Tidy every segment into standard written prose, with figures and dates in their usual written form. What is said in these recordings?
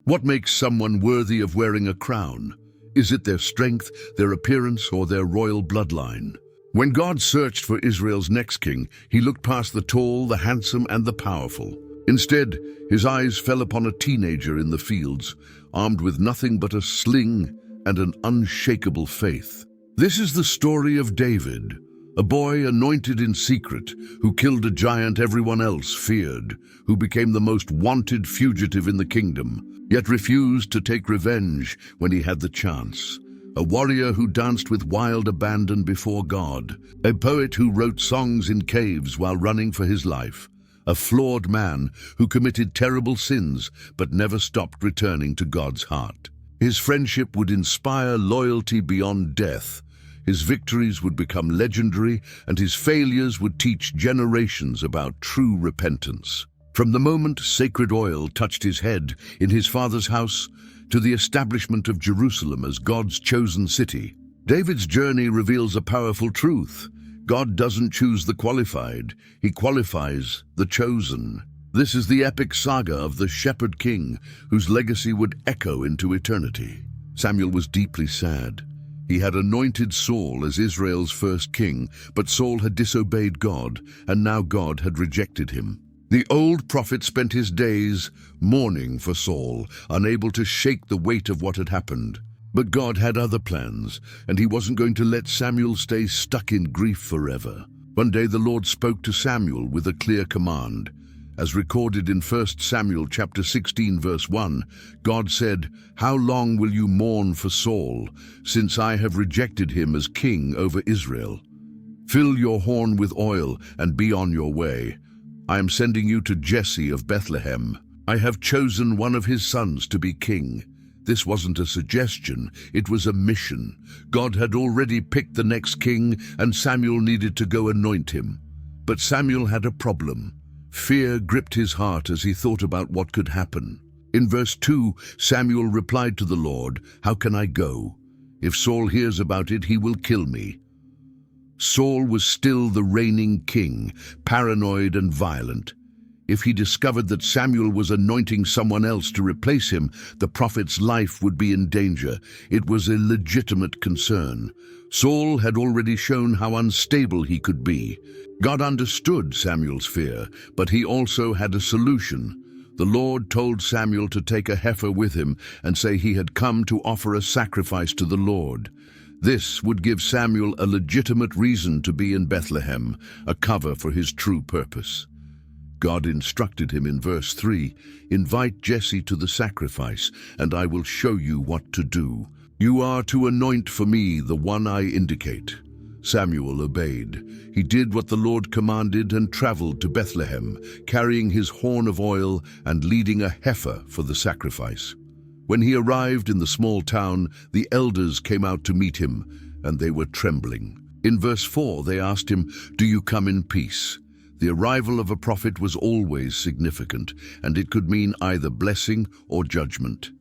What makes someone worthy of wearing a crown? Is it their strength, their appearance, or their royal bloodline? When God searched for Israel's next king, he looked past the tall, the handsome, and the powerful. Instead, his eyes fell upon a teenager in the fields, armed with nothing but a sling and an unshakable faith. This is the story of David, a boy anointed in secret, who killed a giant everyone else feared, who became the most wanted fugitive in the kingdom, yet refused to take revenge when he had the chance. A warrior who danced with wild abandon before God, a poet who wrote songs in caves while running for his life, a flawed man who committed terrible sins but never stopped returning to God's heart. His friendship would inspire loyalty beyond death. His victories would become legendary, and his failures would teach generations about true repentance. From the moment sacred oil touched his head in his father's house to the establishment of Jerusalem as God's chosen city, David's journey reveals a powerful truth. God doesn't choose the qualified, he qualifies the chosen. This is the epic saga of the shepherd king, whose legacy would echo into eternity. Samuel was deeply sad. He had anointed Saul as Israel's first king, but Saul had disobeyed God, and now God had rejected him. The old prophet spent his days mourning for Saul, unable to shake the weight of what had happened. But God had other plans, and he wasn't going to let Samuel stay stuck in grief forever. One day the Lord spoke to Samuel with a clear command. As recorded in 1 Samuel chapter 16 verse 1, God said, "How long will you mourn for Saul, since I have rejected him as king over Israel? Fill your horn with oil and be on your way. I am sending you to Jesse of Bethlehem. I have chosen one of his sons to be king." This wasn't a suggestion, it was a mission. God had already picked the next king, and Samuel needed to go anoint him. But Samuel had a problem. Fear gripped his heart as he thought about what could happen. In verse 2, Samuel replied to the Lord, "How can I go? If Saul hears about it, he will kill me." Saul was still the reigning king, paranoid and violent. If he discovered that Samuel was anointing someone else to replace him, the prophet's life would be in danger. It was a legitimate concern. Saul had already shown how unstable he could be. God understood Samuel's fear, but he also had a solution. The Lord told Samuel to take a heifer with him and say he had come to offer a sacrifice to the Lord. This would give Samuel a legitimate reason to be in Bethlehem, a cover for his true purpose. God instructed him in verse 3, "Invite Jesse to the sacrifice, and I will show you what to do. You are to anoint for me the one I indicate." Samuel obeyed. He did what the Lord commanded and traveled to Bethlehem, carrying his horn of oil and leading a heifer for the sacrifice. When he arrived in the small town, the elders came out to meet him, and they were trembling. In verse 4, they asked him, "Do you come in peace?" The arrival of a prophet was always significant, and it could mean either blessing or judgment.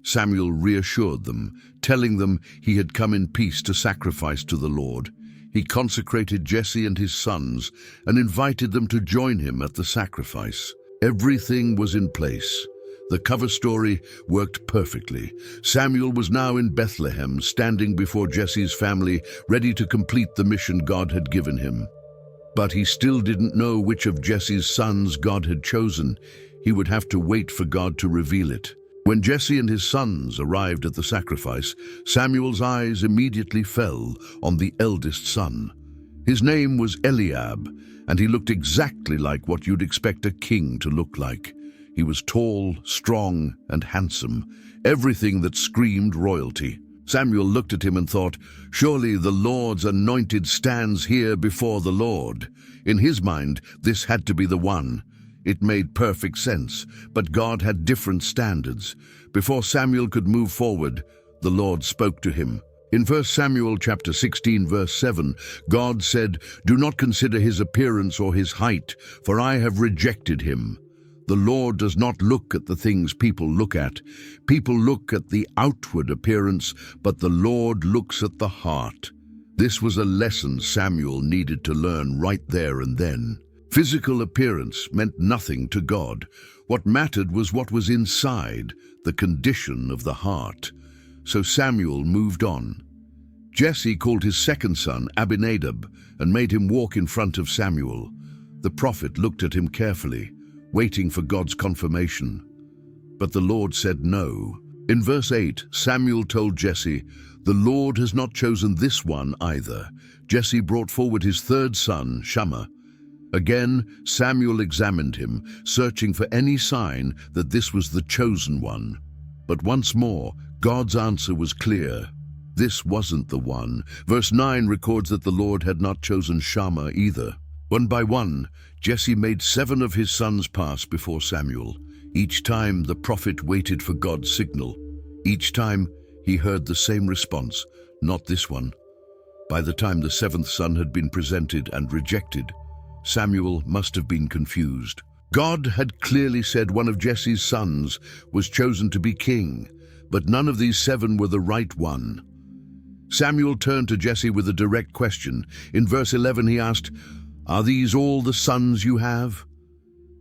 Samuel reassured them, telling them he had come in peace to sacrifice to the Lord. He consecrated Jesse and his sons and invited them to join him at the sacrifice. Everything was in place. The cover story worked perfectly. Samuel was now in Bethlehem, standing before Jesse's family, ready to complete the mission God had given him. But he still didn't know which of Jesse's sons God had chosen. He would have to wait for God to reveal it. When Jesse and his sons arrived at the sacrifice, Samuel's eyes immediately fell on the eldest son. His name was Eliab, and he looked exactly like what you'd expect a king to look like. He was tall, strong, and handsome, everything that screamed royalty. Samuel looked at him and thought, "Surely the Lord's anointed stands here before the Lord." In his mind, this had to be the one. It made perfect sense, but God had different standards. Before Samuel could move forward, the Lord spoke to him. In 1 Samuel chapter 16 verse 7, God said, "Do not consider his appearance or his height, for I have rejected him." The Lord does not look at the things people look at. People look at the outward appearance, but the Lord looks at the heart. This was a lesson Samuel needed to learn right there and then. Physical appearance meant nothing to God. What mattered was what was inside, the condition of the heart. So Samuel moved on. Jesse called his second son Abinadab and made him walk in front of Samuel. The prophet looked at him carefully, waiting for God's confirmation. But the Lord said no. In verse 8, Samuel told Jesse, "The Lord has not chosen this one either." Jesse brought forward his third son, Shammah. Again, Samuel examined him, searching for any sign that this was the chosen one. But once more, God's answer was clear. This wasn't the one. Verse 9 records that the Lord had not chosen Shammah either. One by one, Jesse made 7 of his sons pass before Samuel. Each time the prophet waited for God's signal. Each time he heard the same response, "Not this one." By the time the 7th son had been presented and rejected, Samuel must have been confused. God had clearly said one of Jesse's sons was chosen to be king, but none of these 7 were the right one. Samuel turned to Jesse with a direct question. In verse 11 he asked, "Are these all the sons you have?"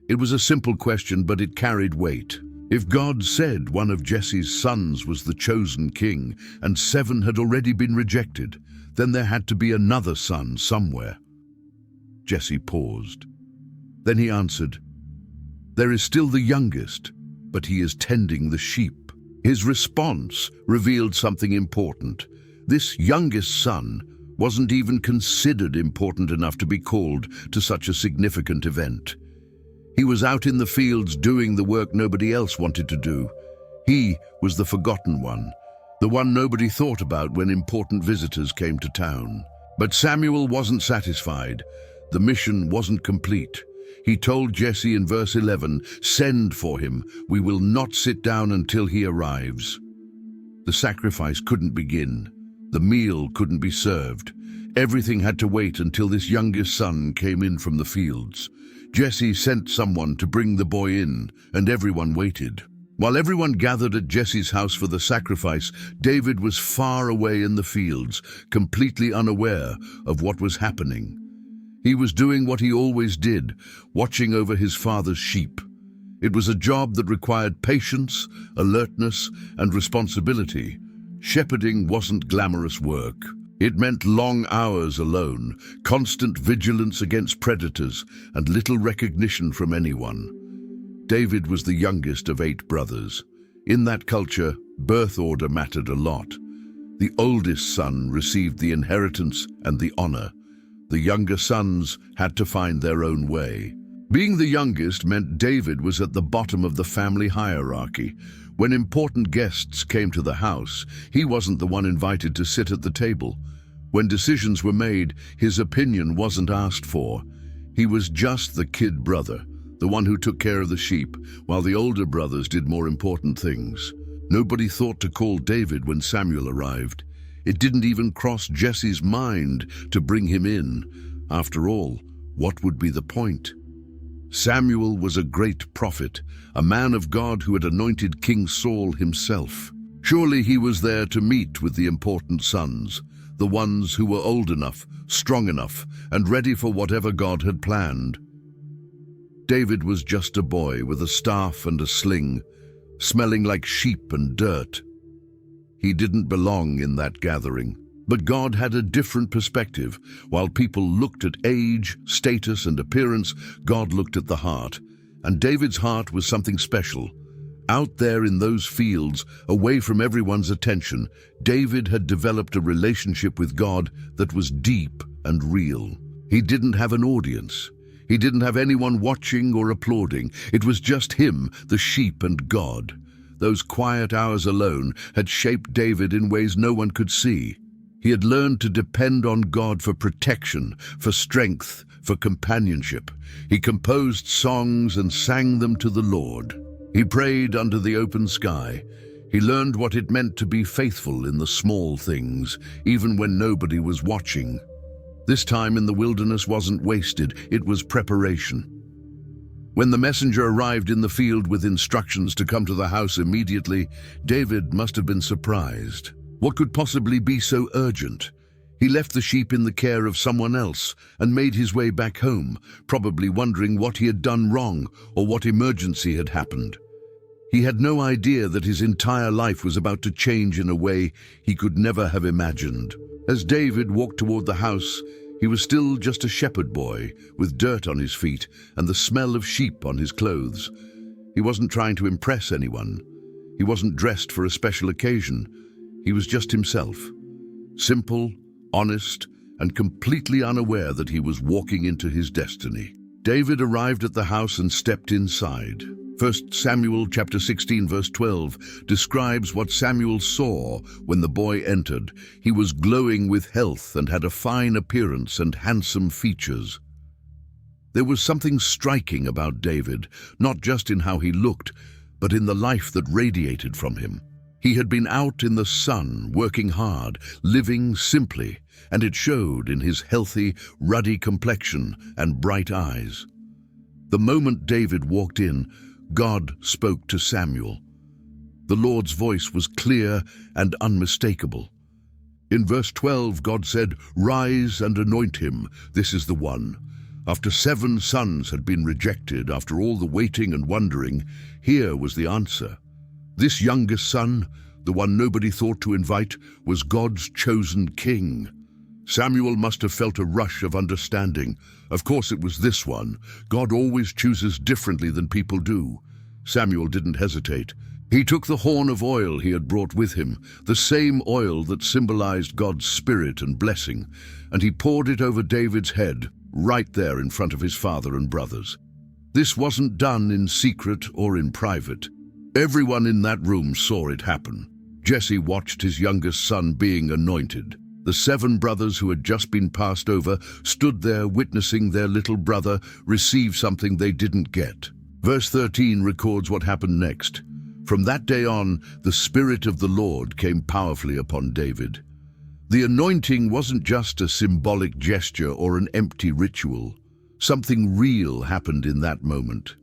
It was a simple question, but it carried weight. If God said one of Jesse's sons was the chosen king and 7 had already been rejected, then there had to be another son somewhere. Jesse paused. Then he answered, "There is still the youngest, but he is tending the sheep." His response revealed something important. This youngest son wasn't even considered important enough to be called to such a significant event. He was out in the fields doing the work nobody else wanted to do. He was the forgotten one, the one nobody thought about when important visitors came to town. But Samuel wasn't satisfied. The mission wasn't complete. He told Jesse in verse 11, "Send for him. We will not sit down until he arrives." The sacrifice couldn't begin. The meal couldn't be served. Everything had to wait until this youngest son came in from the fields. Jesse sent someone to bring the boy in, and everyone waited. While everyone gathered at Jesse's house for the sacrifice, David was far away in the fields, completely unaware of what was happening. He was doing what he always did, watching over his father's sheep. It was a job that required patience, alertness, and responsibility. Shepherding wasn't glamorous work. It meant long hours alone, constant vigilance against predators, and little recognition from anyone. David was the youngest of 8 brothers. In that culture, birth order mattered a lot. The oldest son received the inheritance and the honor. The younger sons had to find their own way. Being the youngest meant David was at the bottom of the family hierarchy. When important guests came to the house, he wasn't the one invited to sit at the table. When decisions were made, his opinion wasn't asked for. He was just the kid brother, the one who took care of the sheep, while the older brothers did more important things. Nobody thought to call David when Samuel arrived. It didn't even cross Jesse's mind to bring him in. After all, what would be the point? Samuel was a great prophet, a man of God who had anointed King Saul himself. Surely he was there to meet with the important sons, the ones who were old enough, strong enough, and ready for whatever God had planned. David was just a boy with a staff and a sling, smelling like sheep and dirt. He didn't belong in that gathering. But God had a different perspective. While people looked at age, status, and appearance, God looked at the heart. And David's heart was something special. Out there in those fields, away from everyone's attention, David had developed a relationship with God that was deep and real. He didn't have an audience. He didn't have anyone watching or applauding. It was just him, the sheep, and God. Those quiet hours alone had shaped David in ways no one could see. He had learned to depend on God for protection, for strength, for companionship. He composed songs and sang them to the Lord. He prayed under the open sky. He learned what it meant to be faithful in the small things, even when nobody was watching. This time in the wilderness wasn't wasted, it was preparation. When the messenger arrived in the field with instructions to come to the house immediately, David must have been surprised. What could possibly be so urgent? He left the sheep in the care of someone else and made his way back home, probably wondering what he had done wrong or what emergency had happened. He had no idea that his entire life was about to change in a way he could never have imagined. As David walked toward the house, he was still just a shepherd boy with dirt on his feet and the smell of sheep on his clothes. He wasn't trying to impress anyone. He wasn't dressed for a special occasion. He was just himself. Simple, honest, and completely unaware that he was walking into his destiny. David arrived at the house and stepped inside. 1 Samuel chapter 16 verse 12 describes what Samuel saw when the boy entered. He was glowing with health and had a fine appearance and handsome features. There was something striking about David, not just in how he looked, but in the life that radiated from him. He had been out in the sun, working hard, living simply, and it showed in his healthy, ruddy complexion and bright eyes. The moment David walked in, God spoke to Samuel. The Lord's voice was clear and unmistakable. In verse 12, God said, "Rise and anoint him. This is the one." After 7 sons had been rejected, after all the waiting and wondering, here was the answer. This youngest son, the one nobody thought to invite, was God's chosen king. Samuel must have felt a rush of understanding. Of course it was this one. God always chooses differently than people do. Samuel didn't hesitate. He took the horn of oil he had brought with him, the same oil that symbolized God's spirit and blessing, and he poured it over David's head, right there in front of his father and brothers. This wasn't done in secret or in private. Everyone in that room saw it happen. Jesse watched his youngest son being anointed. The 7 brothers who had just been passed over stood there witnessing their little brother receive something they didn't get. Verse 13 records what happened next. From that day on, the Spirit of the Lord came powerfully upon David. The anointing wasn't just a symbolic gesture or an empty ritual. Something real happened in that moment.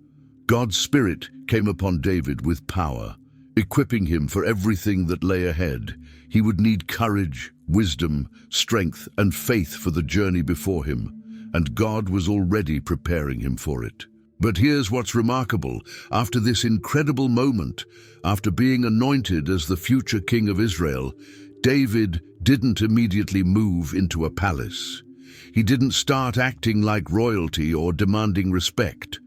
God's Spirit came upon David with power, equipping him for everything that lay ahead. He would need courage, wisdom, strength, and faith for the journey before him, and God was already preparing him for it. But here's what's remarkable. After this incredible moment, after being anointed as the future king of Israel, David didn't immediately move into a palace. He didn't start acting like royalty or demanding respect.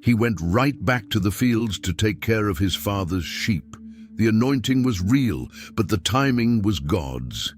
He went right back to the fields to take care of his father's sheep. The anointing was real, but the timing was God's.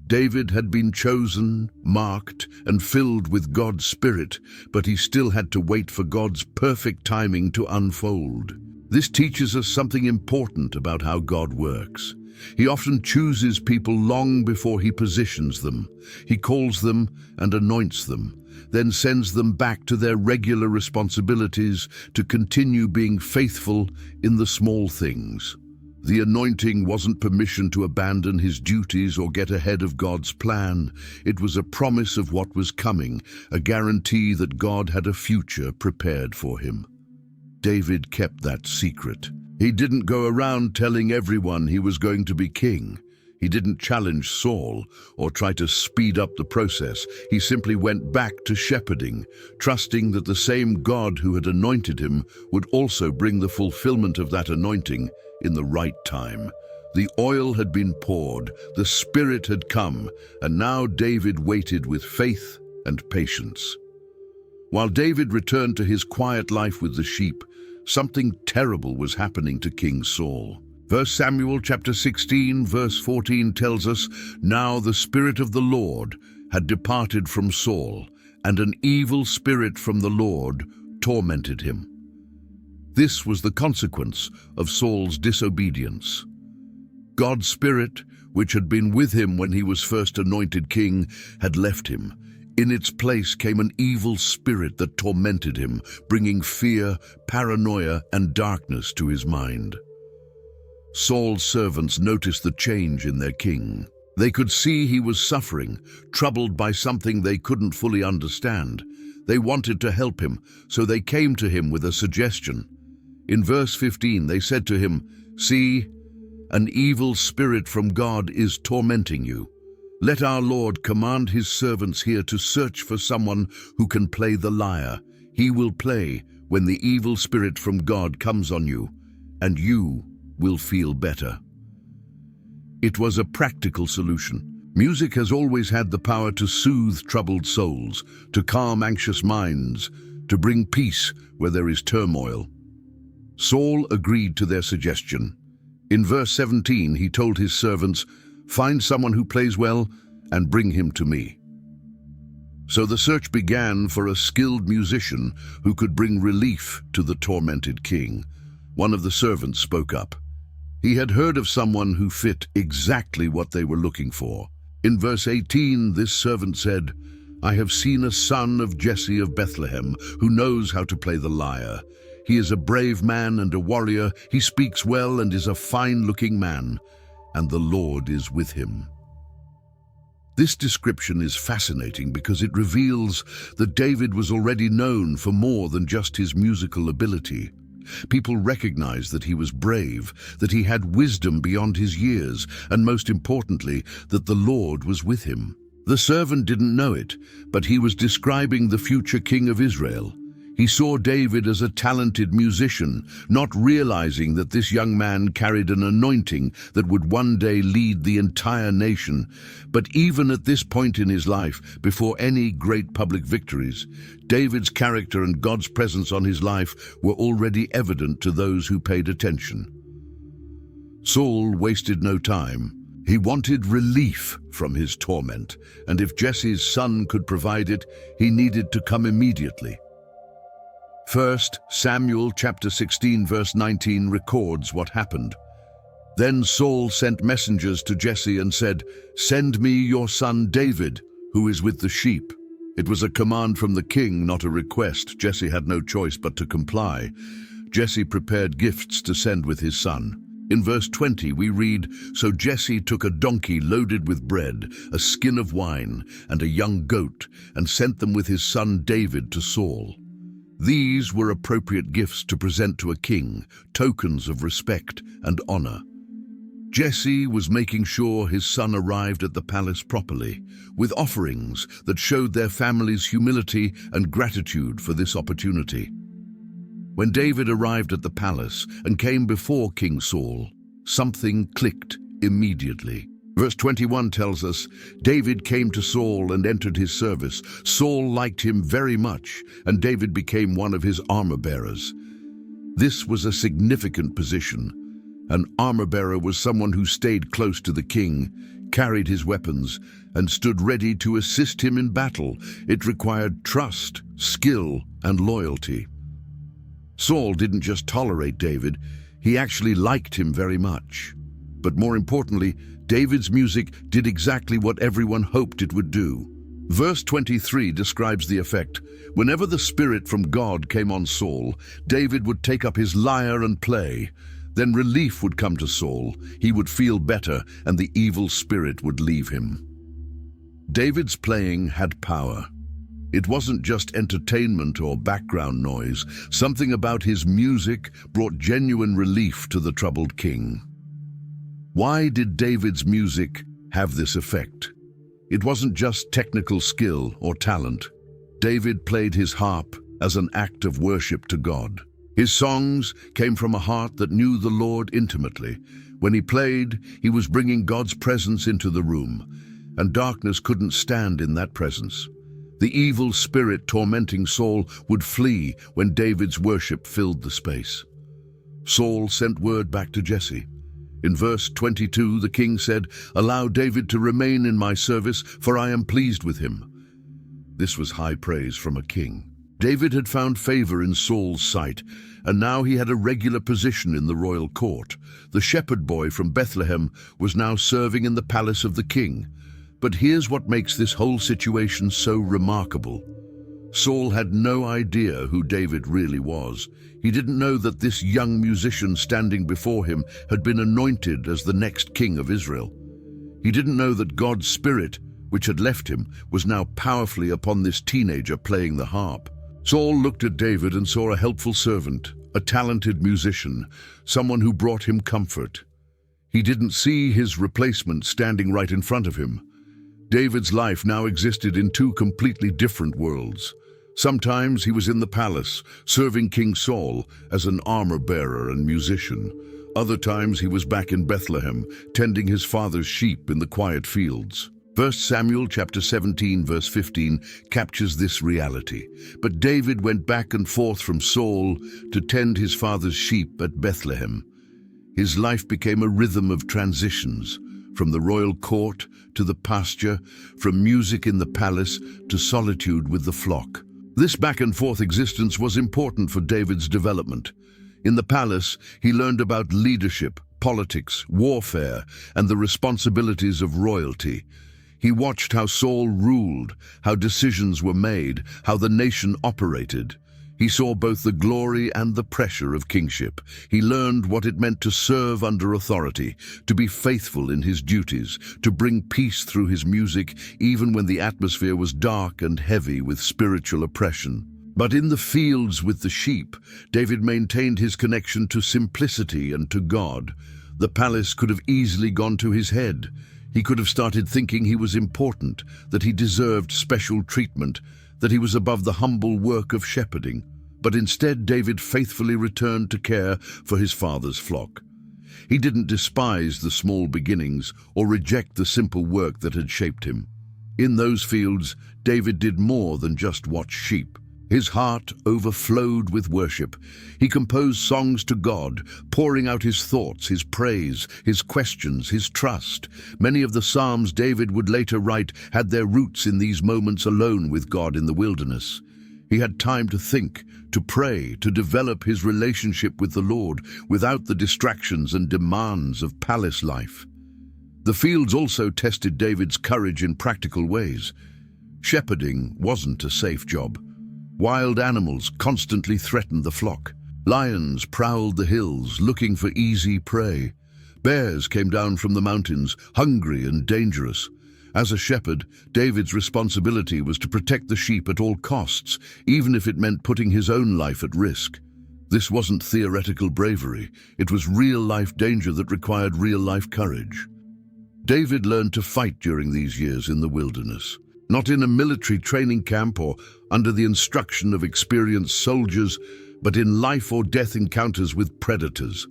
David had been chosen, marked, and filled with God's Spirit, but he still had to wait for God's perfect timing to unfold. This teaches us something important about how God works. He often chooses people long before he positions them. He calls them and anoints them, then sends them back to their regular responsibilities to continue being faithful in the small things. The anointing wasn't permission to abandon his duties or get ahead of God's plan. It was a promise of what was coming, a guarantee that God had a future prepared for him. David kept that secret. He didn't go around telling everyone he was going to be king. He didn't challenge Saul or try to speed up the process. He simply went back to shepherding, trusting that the same God who had anointed him would also bring the fulfillment of that anointing in the right time. The oil had been poured, the Spirit had come, and now David waited with faith and patience. While David returned to his quiet life with the sheep, something terrible was happening to King Saul. 1 Samuel chapter 16 verse 14 tells us, "Now the Spirit of the Lord had departed from Saul, and an evil spirit from the Lord tormented him." This was the consequence of Saul's disobedience. God's Spirit, which had been with him when he was first anointed king, had left him. In its place came an evil spirit that tormented him, bringing fear, paranoia, and darkness to his mind. Saul's servants noticed the change in their king. They could see he was suffering, troubled by something they couldn't fully understand. They wanted to help him, so they came to him with a suggestion. In verse 15, they said to him, "See, an evil spirit from God is tormenting you. Let our Lord command his servants here to search for someone who can play the lyre. He will play when the evil spirit from God comes on you, and you will feel better." It was a practical solution. Music has always had the power to soothe troubled souls, to calm anxious minds, to bring peace where there is turmoil. Saul agreed to their suggestion. In verse 17, he told his servants, "Find someone who plays well and bring him to me." So the search began for a skilled musician who could bring relief to the tormented king. One of the servants spoke up. He had heard of someone who fit exactly what they were looking for. In verse 18, this servant said, "I have seen a son of Jesse of Bethlehem who knows how to play the lyre. He is a brave man and a warrior. He speaks well and is a fine-looking man, and the Lord is with him." This description is fascinating because it reveals that David was already known for more than just his musical ability. People recognized that he was brave, that he had wisdom beyond his years, and most importantly, that the Lord was with him. The servant didn't know it, but he was describing the future king of Israel. He saw David as a talented musician, not realizing that this young man carried an anointing that would one day lead the entire nation. But even at this point in his life, before any great public victories, David's character and God's presence on his life were already evident to those who paid attention. Saul wasted no time. He wanted relief from his torment, and if Jesse's son could provide it, he needed to come immediately. 1 Samuel chapter 16 verse 19 records what happened. Then Saul sent messengers to Jesse and said, "Send me your son David, who is with the sheep." It was a command from the king, not a request. Jesse had no choice but to comply. Jesse prepared gifts to send with his son. In verse 20 we read, "So Jesse took a donkey loaded with bread, a skin of wine, and a young goat, and sent them with his son David to Saul." These were appropriate gifts to present to a king, tokens of respect and honor. Jesse was making sure his son arrived at the palace properly, with offerings that showed their family's humility and gratitude for this opportunity. When David arrived at the palace and came before King Saul, something clicked immediately. Verse 21 tells us, David came to Saul and entered his service. Saul liked him very much, and David became one of his armor-bearers. This was a significant position. An armor-bearer was someone who stayed close to the king, carried his weapons, and stood ready to assist him in battle. It required trust, skill, and loyalty. Saul didn't just tolerate David, he actually liked him very much. But more importantly, David's music did exactly what everyone hoped it would do. Verse 23 describes the effect. Whenever the Spirit from God came on Saul, David would take up his lyre and play. Then relief would come to Saul, he would feel better, and the evil spirit would leave him. David's playing had power. It wasn't just entertainment or background noise. Something about his music brought genuine relief to the troubled king. Why did David's music have this effect? It wasn't just technical skill or talent. David played his harp as an act of worship to God. His songs came from a heart that knew the Lord intimately. When he played, he was bringing God's presence into the room, and darkness couldn't stand in that presence. The evil spirit tormenting Saul would flee when David's worship filled the space. Saul sent word back to Jesse. In verse 22, the king said, "Allow David to remain in my service, for I am pleased with him." This was high praise from a king. David had found favor in Saul's sight, and now he had a regular position in the royal court. The shepherd boy from Bethlehem was now serving in the palace of the king. But here's what makes this whole situation so remarkable. Saul had no idea who David really was. He didn't know that this young musician standing before him had been anointed as the next king of Israel. He didn't know that God's Spirit, which had left him, was now powerfully upon this teenager playing the harp. Saul looked at David and saw a helpful servant, a talented musician, someone who brought him comfort. He didn't see his replacement standing right in front of him. David's life now existed in two completely different worlds. Sometimes he was in the palace, serving King Saul as an armor-bearer and musician. Other times he was back in Bethlehem, tending his father's sheep in the quiet fields. 1 Samuel chapter 17 verse 15 captures this reality. But David went back and forth from Saul to tend his father's sheep at Bethlehem. His life became a rhythm of transitions, from the royal court to the pasture, from music in the palace to solitude with the flock. This back-and-forth existence was important for David's development. In the palace, he learned about leadership, politics, warfare, and the responsibilities of royalty. He watched how Saul ruled, how decisions were made, how the nation operated. He saw both the glory and the pressure of kingship. He learned what it meant to serve under authority, to be faithful in his duties, to bring peace through his music, even when the atmosphere was dark and heavy with spiritual oppression. But in the fields with the sheep, David maintained his connection to simplicity and to God. The palace could have easily gone to his head. He could have started thinking he was important, that he deserved special treatment, that he was above the humble work of shepherding. But instead, David faithfully returned to care for his father's flock. He didn't despise the small beginnings or reject the simple work that had shaped him. In those fields, David did more than just watch sheep. His heart overflowed with worship. He composed songs to God, pouring out his thoughts, his praise, his questions, his trust. Many of the psalms David would later write had their roots in these moments alone with God in the wilderness. He had time to think, to pray, to develop his relationship with the Lord without the distractions and demands of palace life. The fields also tested David's courage in practical ways. Shepherding wasn't a safe job. Wild animals constantly threatened the flock. Lions prowled the hills, looking for easy prey. Bears came down from the mountains, hungry and dangerous. As a shepherd, David's responsibility was to protect the sheep at all costs, even if it meant putting his own life at risk. This wasn't theoretical bravery. It was real-life danger that required real-life courage. David learned to fight during these years in the wilderness. Not in a military training camp or under the instruction of experienced soldiers, but in life-or-death encounters with predators.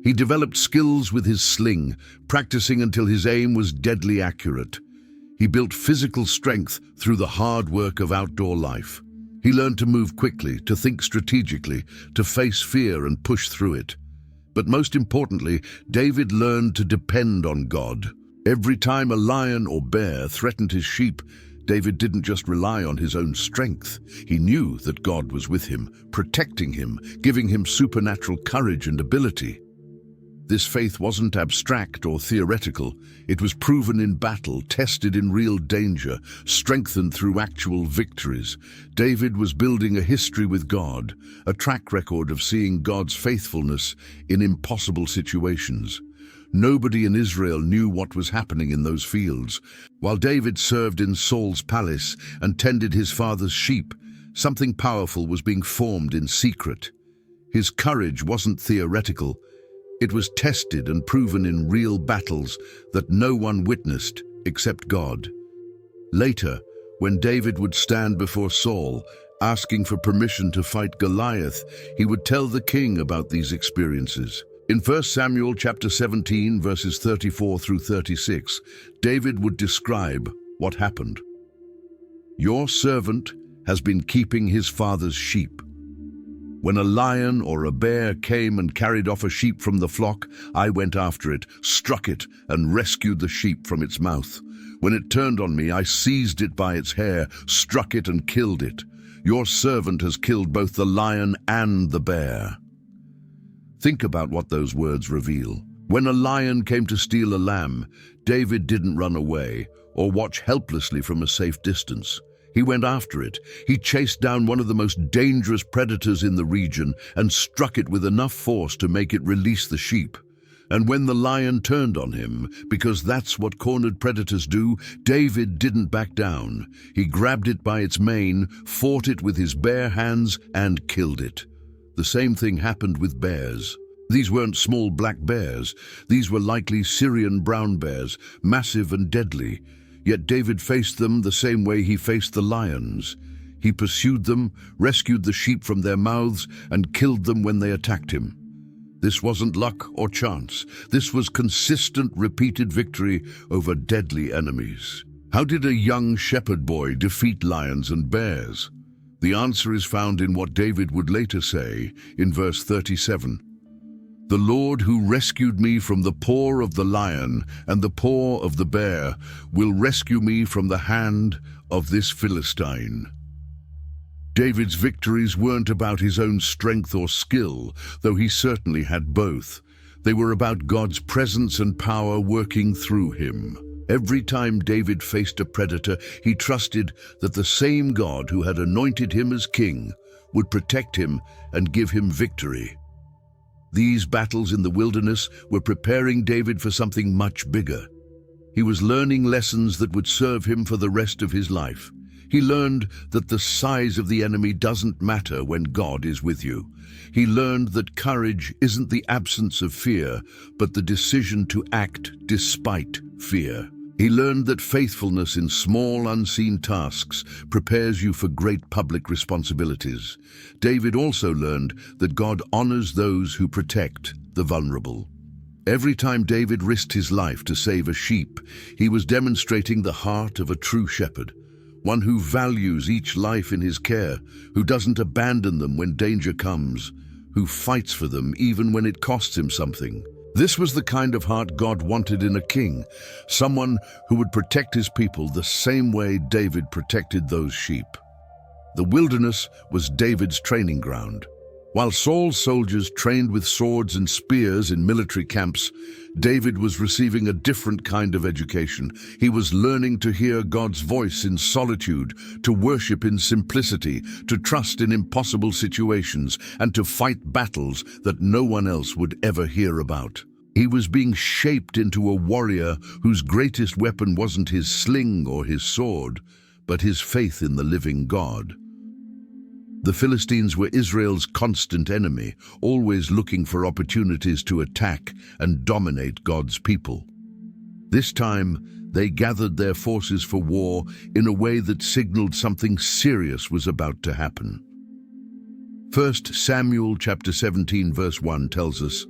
He developed skills with his sling, practicing until his aim was deadly accurate. He built physical strength through the hard work of outdoor life. He learned to move quickly, to think strategically, to face fear and push through it. But most importantly, David learned to depend on God. Every time a lion or bear threatened his sheep, David didn't just rely on his own strength. He knew that God was with him, protecting him, giving him supernatural courage and ability. This faith wasn't abstract or theoretical. It was proven in battle, tested in real danger, strengthened through actual victories. David was building a history with God, a track record of seeing God's faithfulness in impossible situations. Nobody in Israel knew what was happening in those fields. While David served in Saul's palace and tended his father's sheep, something powerful was being formed in secret. His courage wasn't theoretical. It was tested and proven in real battles that no one witnessed except God. Later, when David would stand before Saul, asking for permission to fight Goliath, he would tell the king about these experiences. In 1 Samuel chapter 17, verses 34 through 36, David would describe what happened. "Your servant has been keeping his father's sheep. When a lion or a bear came and carried off a sheep from the flock, I went after it, struck it, and rescued the sheep from its mouth. When it turned on me, I seized it by its hair, struck it, and killed it. Your servant has killed both the lion and the bear." Think about what those words reveal. When a lion came to steal a lamb, David didn't run away or watch helplessly from a safe distance. He went after it. He chased down one of the most dangerous predators in the region and struck it with enough force to make it release the sheep. And when the lion turned on him, because that's what cornered predators do, David didn't back down. He grabbed it by its mane, fought it with his bare hands, and killed it. The same thing happened with bears. These weren't small black bears. These were likely Syrian brown bears, massive and deadly. Yet David faced them the same way he faced the lions. He pursued them, rescued the sheep from their mouths, and killed them when they attacked him. This wasn't luck or chance. This was consistent, repeated victory over deadly enemies. How did a young shepherd boy defeat lions and bears? The answer is found in what David would later say in verse 37. "The Lord who rescued me from the paw of the lion and the paw of the bear will rescue me from the hand of this Philistine." David's victories weren't about his own strength or skill, though he certainly had both. They were about God's presence and power working through him. Every time David faced a predator, he trusted that the same God who had anointed him as king would protect him and give him victory. These battles in the wilderness were preparing David for something much bigger. He was learning lessons that would serve him for the rest of his life. He learned that the size of the enemy doesn't matter when God is with you. He learned that courage isn't the absence of fear, but the decision to act despite fear. He learned that faithfulness in small, unseen tasks prepares you for great public responsibilities. David also learned that God honors those who protect the vulnerable. Every time David risked his life to save a sheep, he was demonstrating the heart of a true shepherd, one who values each life in his care, who doesn't abandon them when danger comes, who fights for them even when it costs him something. This was the kind of heart God wanted in a king, someone who would protect his people the same way David protected those sheep. The wilderness was David's training ground. While Saul's soldiers trained with swords and spears in military camps, David was receiving a different kind of education. He was learning to hear God's voice in solitude, to worship in simplicity, to trust in impossible situations, and to fight battles that no one else would ever hear about. He was being shaped into a warrior whose greatest weapon wasn't his sling or his sword, but his faith in the living God. The Philistines were Israel's constant enemy, always looking for opportunities to attack and dominate God's people. This time, they gathered their forces for war in a way that signaled something serious was about to happen. 1 Samuel chapter 17 verse 1 tells us,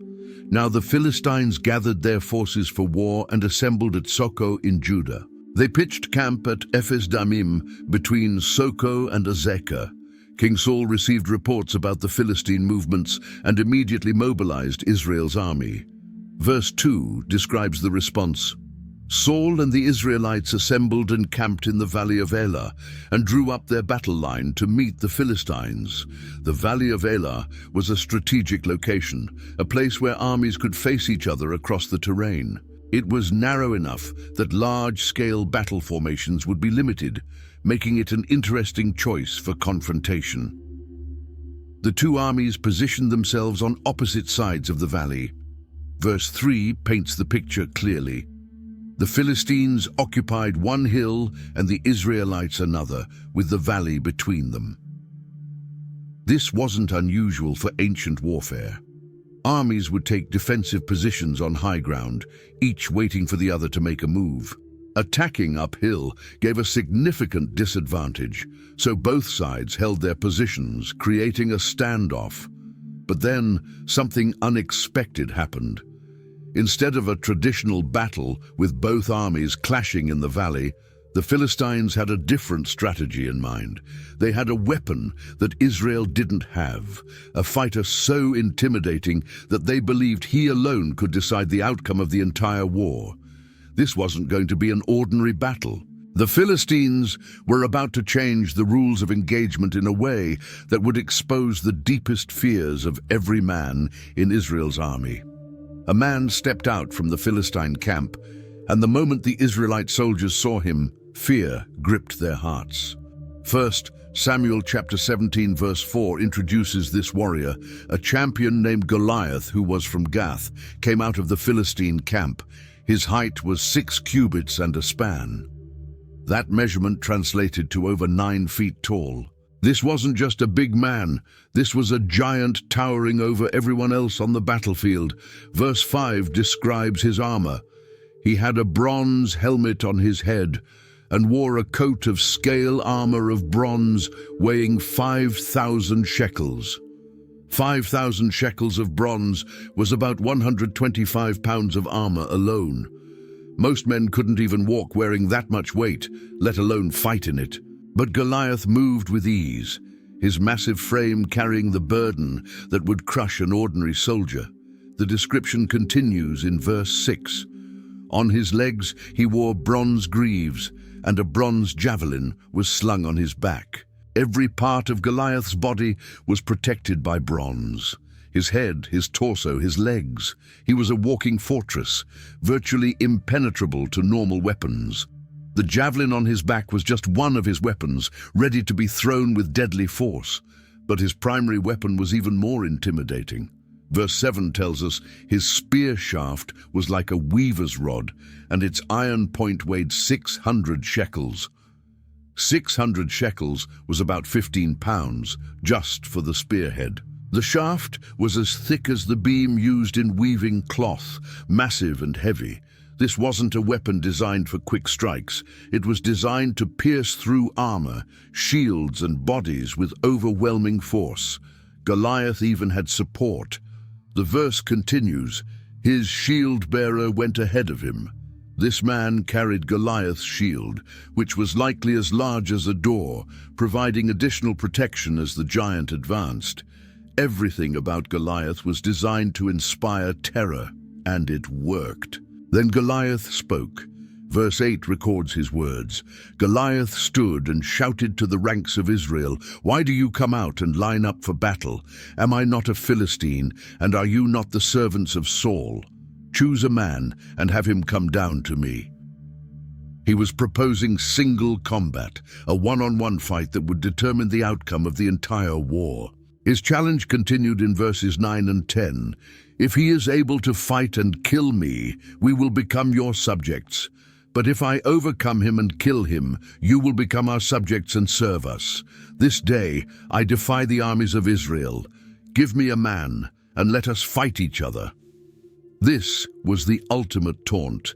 "Now the Philistines gathered their forces for war and assembled at Soko in Judah. They pitched camp at Ephes-Dammim between Soko and Azekah. King Saul received reports about the Philistine movements and immediately mobilized Israel's army." Verse 2 describes the response. "Saul and the Israelites assembled and camped in the valley of Elah and drew up their battle line to meet the Philistines." The valley of Elah was a strategic location, a place where armies could face each other across the terrain. It was narrow enough that large-scale battle formations would be limited, making it an interesting choice for confrontation. The two armies positioned themselves on opposite sides of the valley. Verse 3 paints the picture clearly. The Philistines occupied one hill and the Israelites another, with the valley between them. This wasn't unusual for ancient warfare. Armies would take defensive positions on high ground, each waiting for the other to make a move. Attacking uphill gave a significant disadvantage, so both sides held their positions, creating a standoff. But then something unexpected happened. Instead of a traditional battle with both armies clashing in the valley, the Philistines had a different strategy in mind. They had a weapon that Israel didn't have, a fighter so intimidating that they believed he alone could decide the outcome of the entire war. This wasn't going to be an ordinary battle. The Philistines were about to change the rules of engagement in a way that would expose the deepest fears of every man in Israel's army. A man stepped out from the Philistine camp, and the moment the Israelite soldiers saw him, fear gripped their hearts. 1 Samuel chapter 17 verse 4 introduces this warrior. A champion named Goliath, who was from Gath, came out of the Philistine camp. His height was 6 cubits and a span. That measurement translated to over 9 feet tall. This wasn't just a big man. This was a giant towering over everyone else on the battlefield. Verse 5 describes his armor. He had a bronze helmet on his head and wore a coat of scale armor of bronze weighing 5,000 shekels. 5,000 shekels of bronze was about 125 pounds of armor alone. Most men couldn't even walk wearing that much weight, let alone fight in it. But Goliath moved with ease, his massive frame carrying the burden that would crush an ordinary soldier. The description continues in verse 6. On his legs he wore bronze greaves, and a bronze javelin was slung on his back. Every part of Goliath's body was protected by bronze. His head, his torso, his legs. He was a walking fortress, virtually impenetrable to normal weapons. The javelin on his back was just one of his weapons, ready to be thrown with deadly force. But his primary weapon was even more intimidating. Verse 7 tells us his spear shaft was like a weaver's rod, and its iron point weighed 600 shekels. 600 shekels was about 15 pounds, just for the spearhead. The shaft was as thick as the beam used in weaving cloth, massive and heavy. This wasn't a weapon designed for quick strikes. It was designed to pierce through armor, shields and bodies with overwhelming force. Goliath even had support. The verse continues, his shield-bearer went ahead of him. This man carried Goliath's shield, which was likely as large as a door, providing additional protection as the giant advanced. Everything about Goliath was designed to inspire terror, and it worked. Then Goliath spoke. Verse 8 records his words. Goliath stood and shouted to the ranks of Israel, "Why do you come out and line up for battle? Am I not a Philistine, and are you not the servants of Saul? Choose a man and have him come down to me." He was proposing single combat, a one-on-one fight that would determine the outcome of the entire war. His challenge continued in verses 9 and 10. If he is able to fight and kill me, we will become your subjects. But if I overcome him and kill him, you will become our subjects and serve us. This day I defy the armies of Israel. Give me a man, and let us fight each other. This was the ultimate taunt.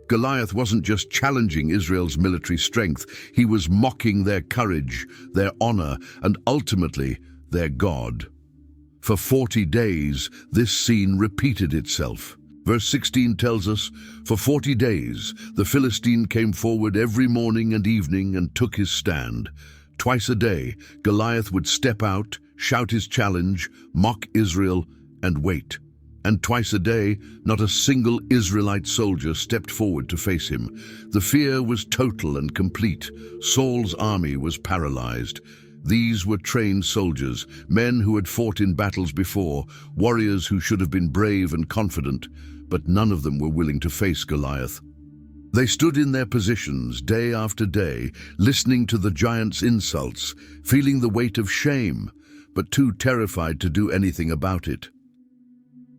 Goliath wasn't just challenging Israel's military strength, he was mocking their courage, their honor, and ultimately their God. For 40 days, this scene repeated itself. Verse 16 tells us, for 40 days, the Philistine came forward every morning and evening and took his stand. Twice a day, Goliath would step out, shout his challenge, mock Israel, and wait. And twice a day, not a single Israelite soldier stepped forward to face him. The fear was total and complete. Saul's army was paralyzed. These were trained soldiers, men who had fought in battles before, warriors who should have been brave and confident, but none of them were willing to face Goliath. They stood in their positions day after day, listening to the giant's insults, feeling the weight of shame, but too terrified to do anything about it.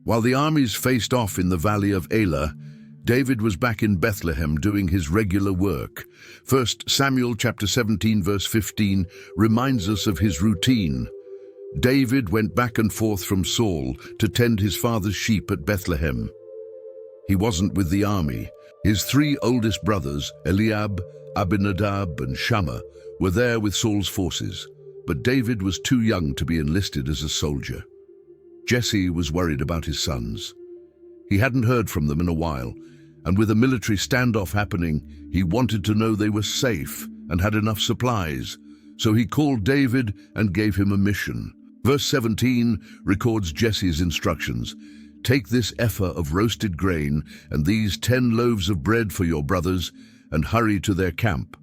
While the armies faced off in the valley of Elah, David was back in Bethlehem doing his regular work. 1 Samuel chapter 17 verse 15 reminds us of his routine. David went back and forth from Saul to tend his father's sheep at Bethlehem. He wasn't with the army. His 3 oldest brothers, Eliab, Abinadab, and Shammah, were there with Saul's forces, but David was too young to be enlisted as a soldier. Jesse was worried about his sons. He hadn't heard from them in a while, and with a military standoff happening, he wanted to know they were safe and had enough supplies. So he called David and gave him a mission. Verse 17 records Jesse's instructions. Take this ephah of roasted grain and these 10 loaves of bread for your brothers, and hurry to their camp.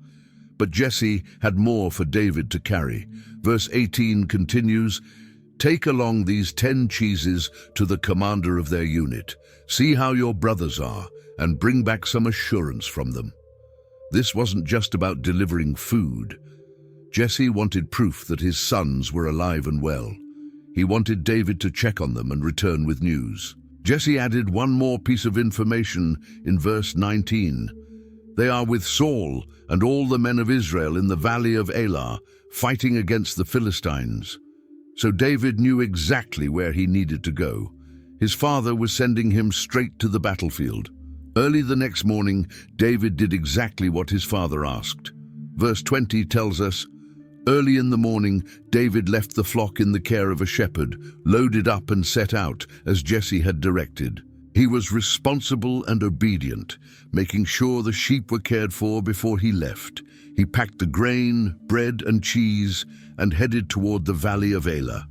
But Jesse had more for David to carry. Verse 18 continues, take along these 10 cheeses to the commander of their unit. See how your brothers are, and bring back some assurance from them. This wasn't just about delivering food. Jesse wanted proof that his sons were alive and well. He wanted David to check on them and return with news. Jesse added one more piece of information in verse 19. They are with Saul and all the men of Israel in the valley of Elah, fighting against the Philistines. So David knew exactly where he needed to go. His father was sending him straight to the battlefield. Early the next morning, David did exactly what his father asked. Verse 20 tells us, "Early in the morning, David left the flock in the care of a shepherd, loaded up and set out, as Jesse had directed. He was responsible and obedient, making sure the sheep were cared for before he left. He packed the grain, bread and cheese, and headed toward the valley of Elah."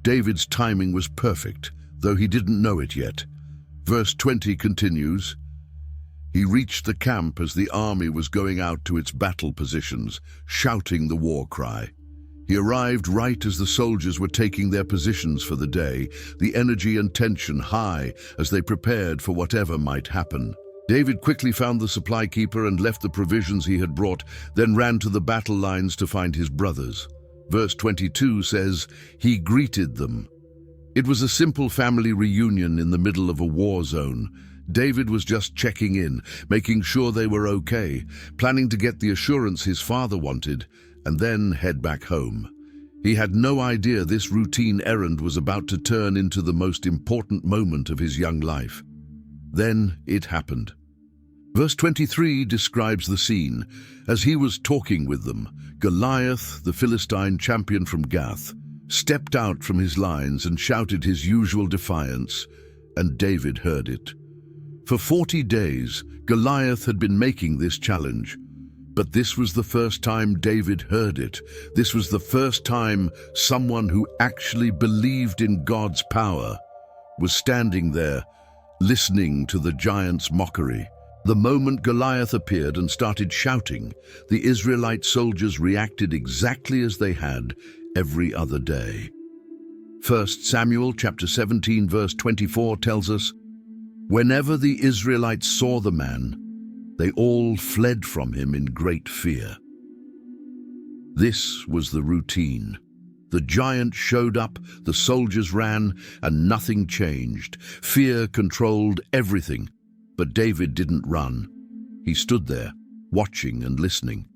David's timing was perfect, though he didn't know it yet. Verse 20 continues, "He reached the camp as the army was going out to its battle positions, shouting the war cry. He arrived right as the soldiers were taking their positions for the day, the energy and tension high as they prepared for whatever might happen. David quickly found the supply keeper and left the provisions he had brought, then ran to the battle lines to find his brothers. Verse 22 says, "He greeted them." It was a simple family reunion in the middle of a war zone. David was just checking in, making sure they were okay, planning to get the assurance his father wanted, and then head back home. He had no idea this routine errand was about to turn into the most important moment of his young life. Then it happened. Verse 23 describes the scene. As he was talking with them, Goliath, the Philistine champion from Gath, stepped out from his lines and shouted his usual defiance, and David heard it. For 40 days, Goliath had been making this challenge. But this was the first time David heard it. This was the first time someone who actually believed in God's power was standing there, listening to the giant's mockery. The moment Goliath appeared and started shouting, the Israelite soldiers reacted exactly as they had every other day. 1 Samuel chapter 17 verse 24 tells us, "Whenever the Israelites saw the man, they all fled from him in great fear." This was the routine. The giant showed up, the soldiers ran, and nothing changed. Fear controlled everything. But David didn't run. He stood there, watching and listening.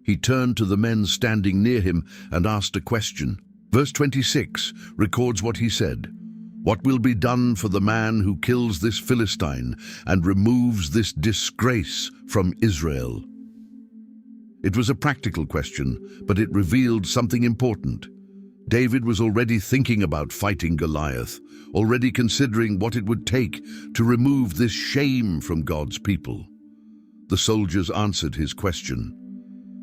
He turned to the men standing near him and asked a question. Verse 26 records what he said. "What will be done for the man who kills this Philistine and removes this disgrace from Israel?" It was a practical question, but it revealed something important. David was already thinking about fighting Goliath, already considering what it would take to remove this shame from God's people. The soldiers answered his question.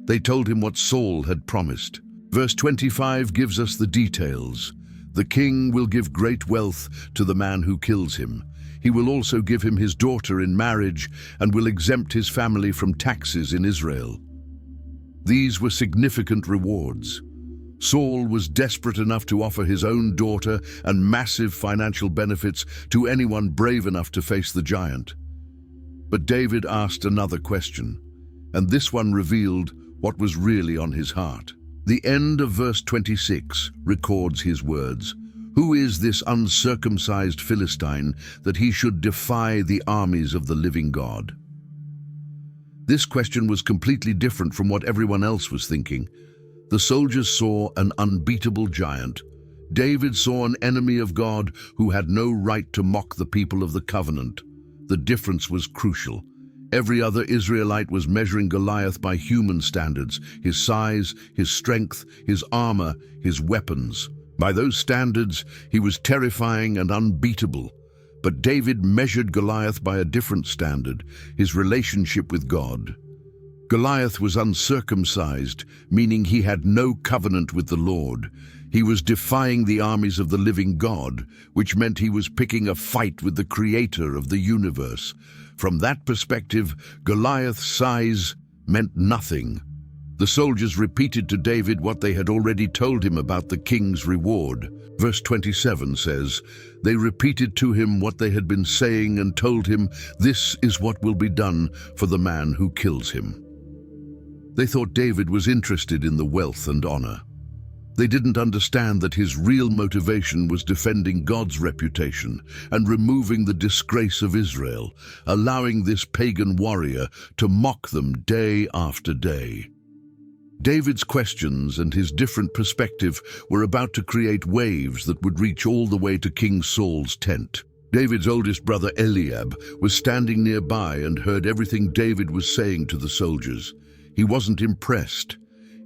They told him what Saul had promised. Verse 25 gives us the details. "The king will give great wealth to the man who kills him. He will also give him his daughter in marriage and will exempt his family from taxes in Israel." These were significant rewards. Saul was desperate enough to offer his own daughter and massive financial benefits to anyone brave enough to face the giant. But David asked another question, and this one revealed what was really on his heart. The end of verse 26 records his words, "Who is this uncircumcised Philistine that he should defy the armies of the living God?" This question was completely different from what everyone else was thinking. The soldiers saw an unbeatable giant. David saw an enemy of God who had no right to mock the people of the covenant. The difference was crucial. Every other Israelite was measuring Goliath by human standards, his size, his strength, his armor, his weapons. By those standards, he was terrifying and unbeatable. But David measured Goliath by a different standard, his relationship with God. Goliath was uncircumcised, meaning he had no covenant with the Lord. He was defying the armies of the living God, which meant he was picking a fight with the creator of the universe. From that perspective, Goliath's size meant nothing. The soldiers repeated to David what they had already told him about the king's reward. Verse 27 says, "They repeated to him what they had been saying and told him, 'This is what will be done for the man who kills him.'" They thought David was interested in the wealth and honor. They didn't understand that his real motivation was defending God's reputation and removing the disgrace of Israel, allowing this pagan warrior to mock them day after day. David's questions and his different perspective were about to create waves that would reach all the way to King Saul's tent. David's oldest brother Eliab was standing nearby and heard everything David was saying to the soldiers. He wasn't impressed.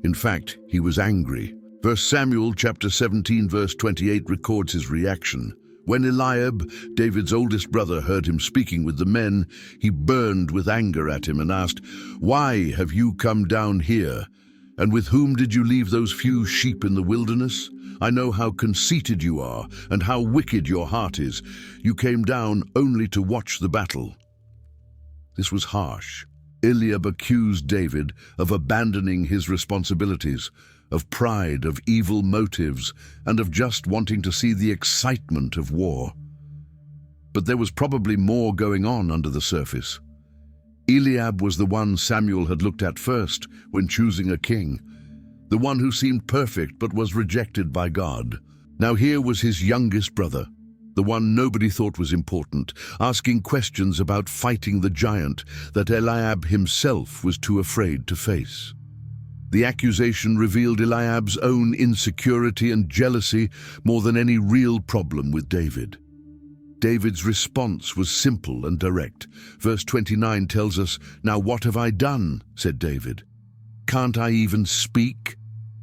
In fact, he was angry. 1 Samuel chapter 17 verse 28 records his reaction. When Eliab, David's oldest brother, heard him speaking with the men, he burned with anger at him and asked, "Why have you come down here? And with whom did you leave those few sheep in the wilderness? I know how conceited you are and how wicked your heart is. You came down only to watch the battle." This was harsh. Eliab accused David of abandoning his responsibilities, of pride, of evil motives, and of just wanting to see the excitement of war. But there was probably more going on under the surface. Eliab was the one Samuel had looked at first when choosing a king, the one who seemed perfect but was rejected by God. Now here was his youngest brother, the one nobody thought was important, asking questions about fighting the giant that Eliab himself was too afraid to face. The accusation revealed Eliab's own insecurity and jealousy more than any real problem with David. David's response was simple and direct. Verse 29 tells us, "Now what have I done?" said David. "Can't I even speak?"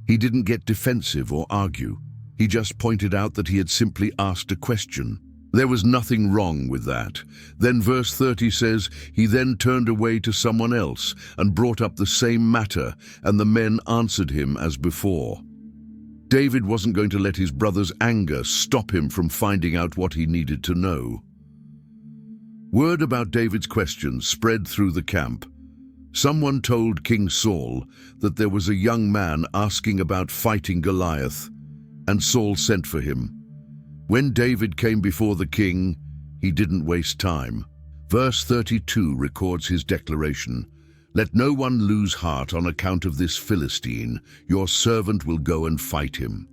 He didn't get defensive or argue. He just pointed out that he had simply asked a question. There was nothing wrong with that. Then verse 30 says, "He then turned away to someone else and brought up the same matter, and the men answered him as before." David wasn't going to let his brother's anger stop him from finding out what he needed to know. Word about David's questions spread through the camp. Someone told King Saul that there was a young man asking about fighting Goliath, and Saul sent for him. When David came before the king, he didn't waste time. Verse 32 records his declaration, "Let no one lose heart on account of this Philistine. Your servant will go and fight him."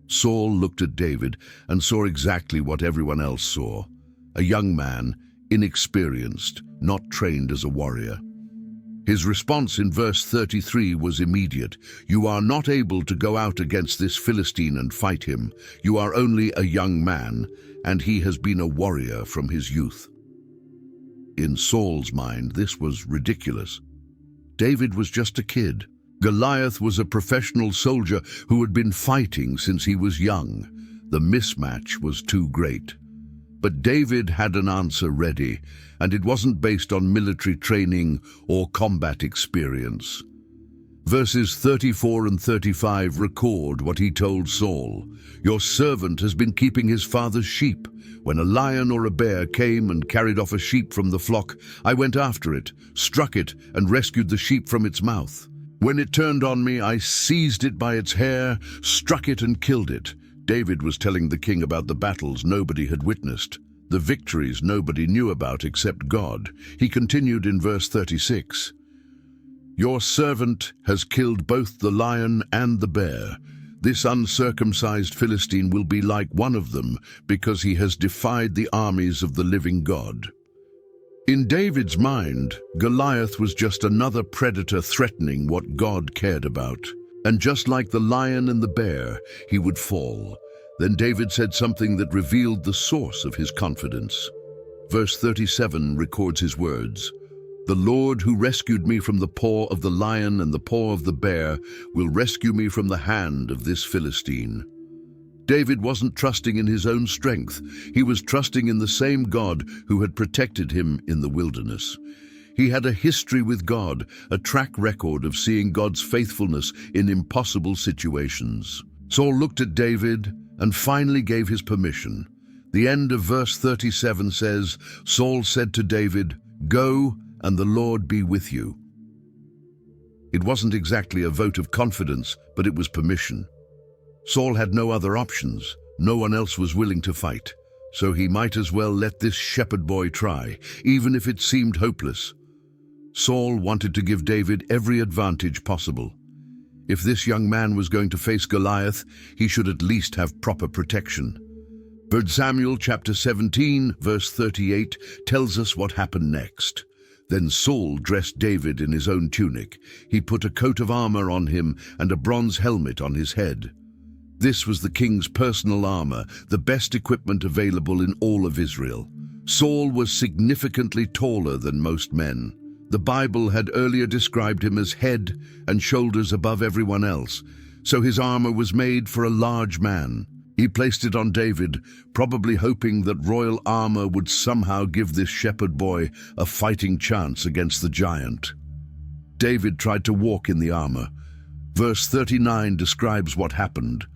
Saul looked at David and saw exactly what everyone else saw. A young man, inexperienced, not trained as a warrior. His response in verse 33 was immediate. "You are not able to go out against this Philistine and fight him. You are only a young man, and he has been a warrior from his youth." In Saul's mind, this was ridiculous. David was just a kid. Goliath was a professional soldier who had been fighting since he was young. The mismatch was too great. But David had an answer ready, and it wasn't based on military training or combat experience. Verses 34 and 35 record what he told Saul. "Your servant has been keeping his father's sheep. When a lion or a bear came and carried off a sheep from the flock, I went after it, struck it, and rescued the sheep from its mouth. When it turned on me, I seized it by its hair, struck it, and killed it." David was telling the king about the battles nobody had witnessed, the victories nobody knew about except God. He continued in verse 36, "Your servant has killed both the lion and the bear. This uncircumcised Philistine will be like one of them because he has defied the armies of the living God." In David's mind, Goliath was just another predator threatening what God cared about. And just like the lion and the bear, he would fall. Then David said something that revealed the source of his confidence. Verse 37 records his words, "The Lord who rescued me from the paw of the lion and the paw of the bear will rescue me from the hand of this Philistine." David wasn't trusting in his own strength. He was trusting in the same God who had protected him in the wilderness. He had a history with God, a track record of seeing God's faithfulness in impossible situations. Saul looked at David and finally gave his permission. The end of verse 37 says, "Saul said to David, 'Go, and the Lord be with you.'" It wasn't exactly a vote of confidence, but it was permission. Saul had no other options. No one else was willing to fight. So he might as well let this shepherd boy try, even if it seemed hopeless. Saul wanted to give David every advantage possible. If this young man was going to face Goliath, he should at least have proper protection. 1 Samuel chapter 17, verse 38 tells us what happened next. Then Saul dressed David in his own tunic. He put a coat of armor on him and a bronze helmet on his head. This was the king's personal armor, the best equipment available in all of Israel. Saul was significantly taller than most men. The Bible had earlier described him as head and shoulders above everyone else, so his armor was made for a large man. He placed it on David, probably hoping that royal armor would somehow give this shepherd boy a fighting chance against the giant. David tried to walk in the armor. Verse 39 describes what happened.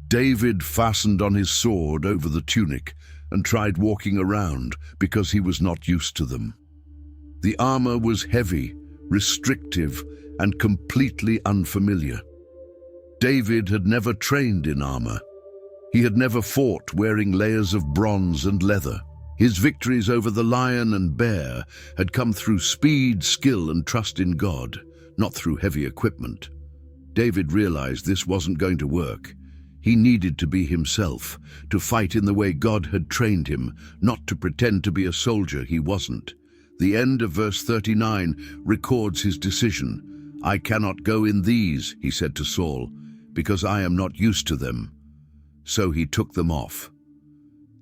David fastened on his sword over the tunic and tried walking around because he was not used to them. The armor was heavy, restrictive, and completely unfamiliar. David had never trained in armor. He had never fought wearing layers of bronze and leather. His victories over the lion and bear had come through speed, skill, and trust in God, not through heavy equipment. David realized this wasn't going to work. He needed to be himself, to fight in the way God had trained him, not to pretend to be a soldier he wasn't. The end of verse 39 records his decision. "I cannot go in these," he said to Saul, "because I am not used to them." So he took them off.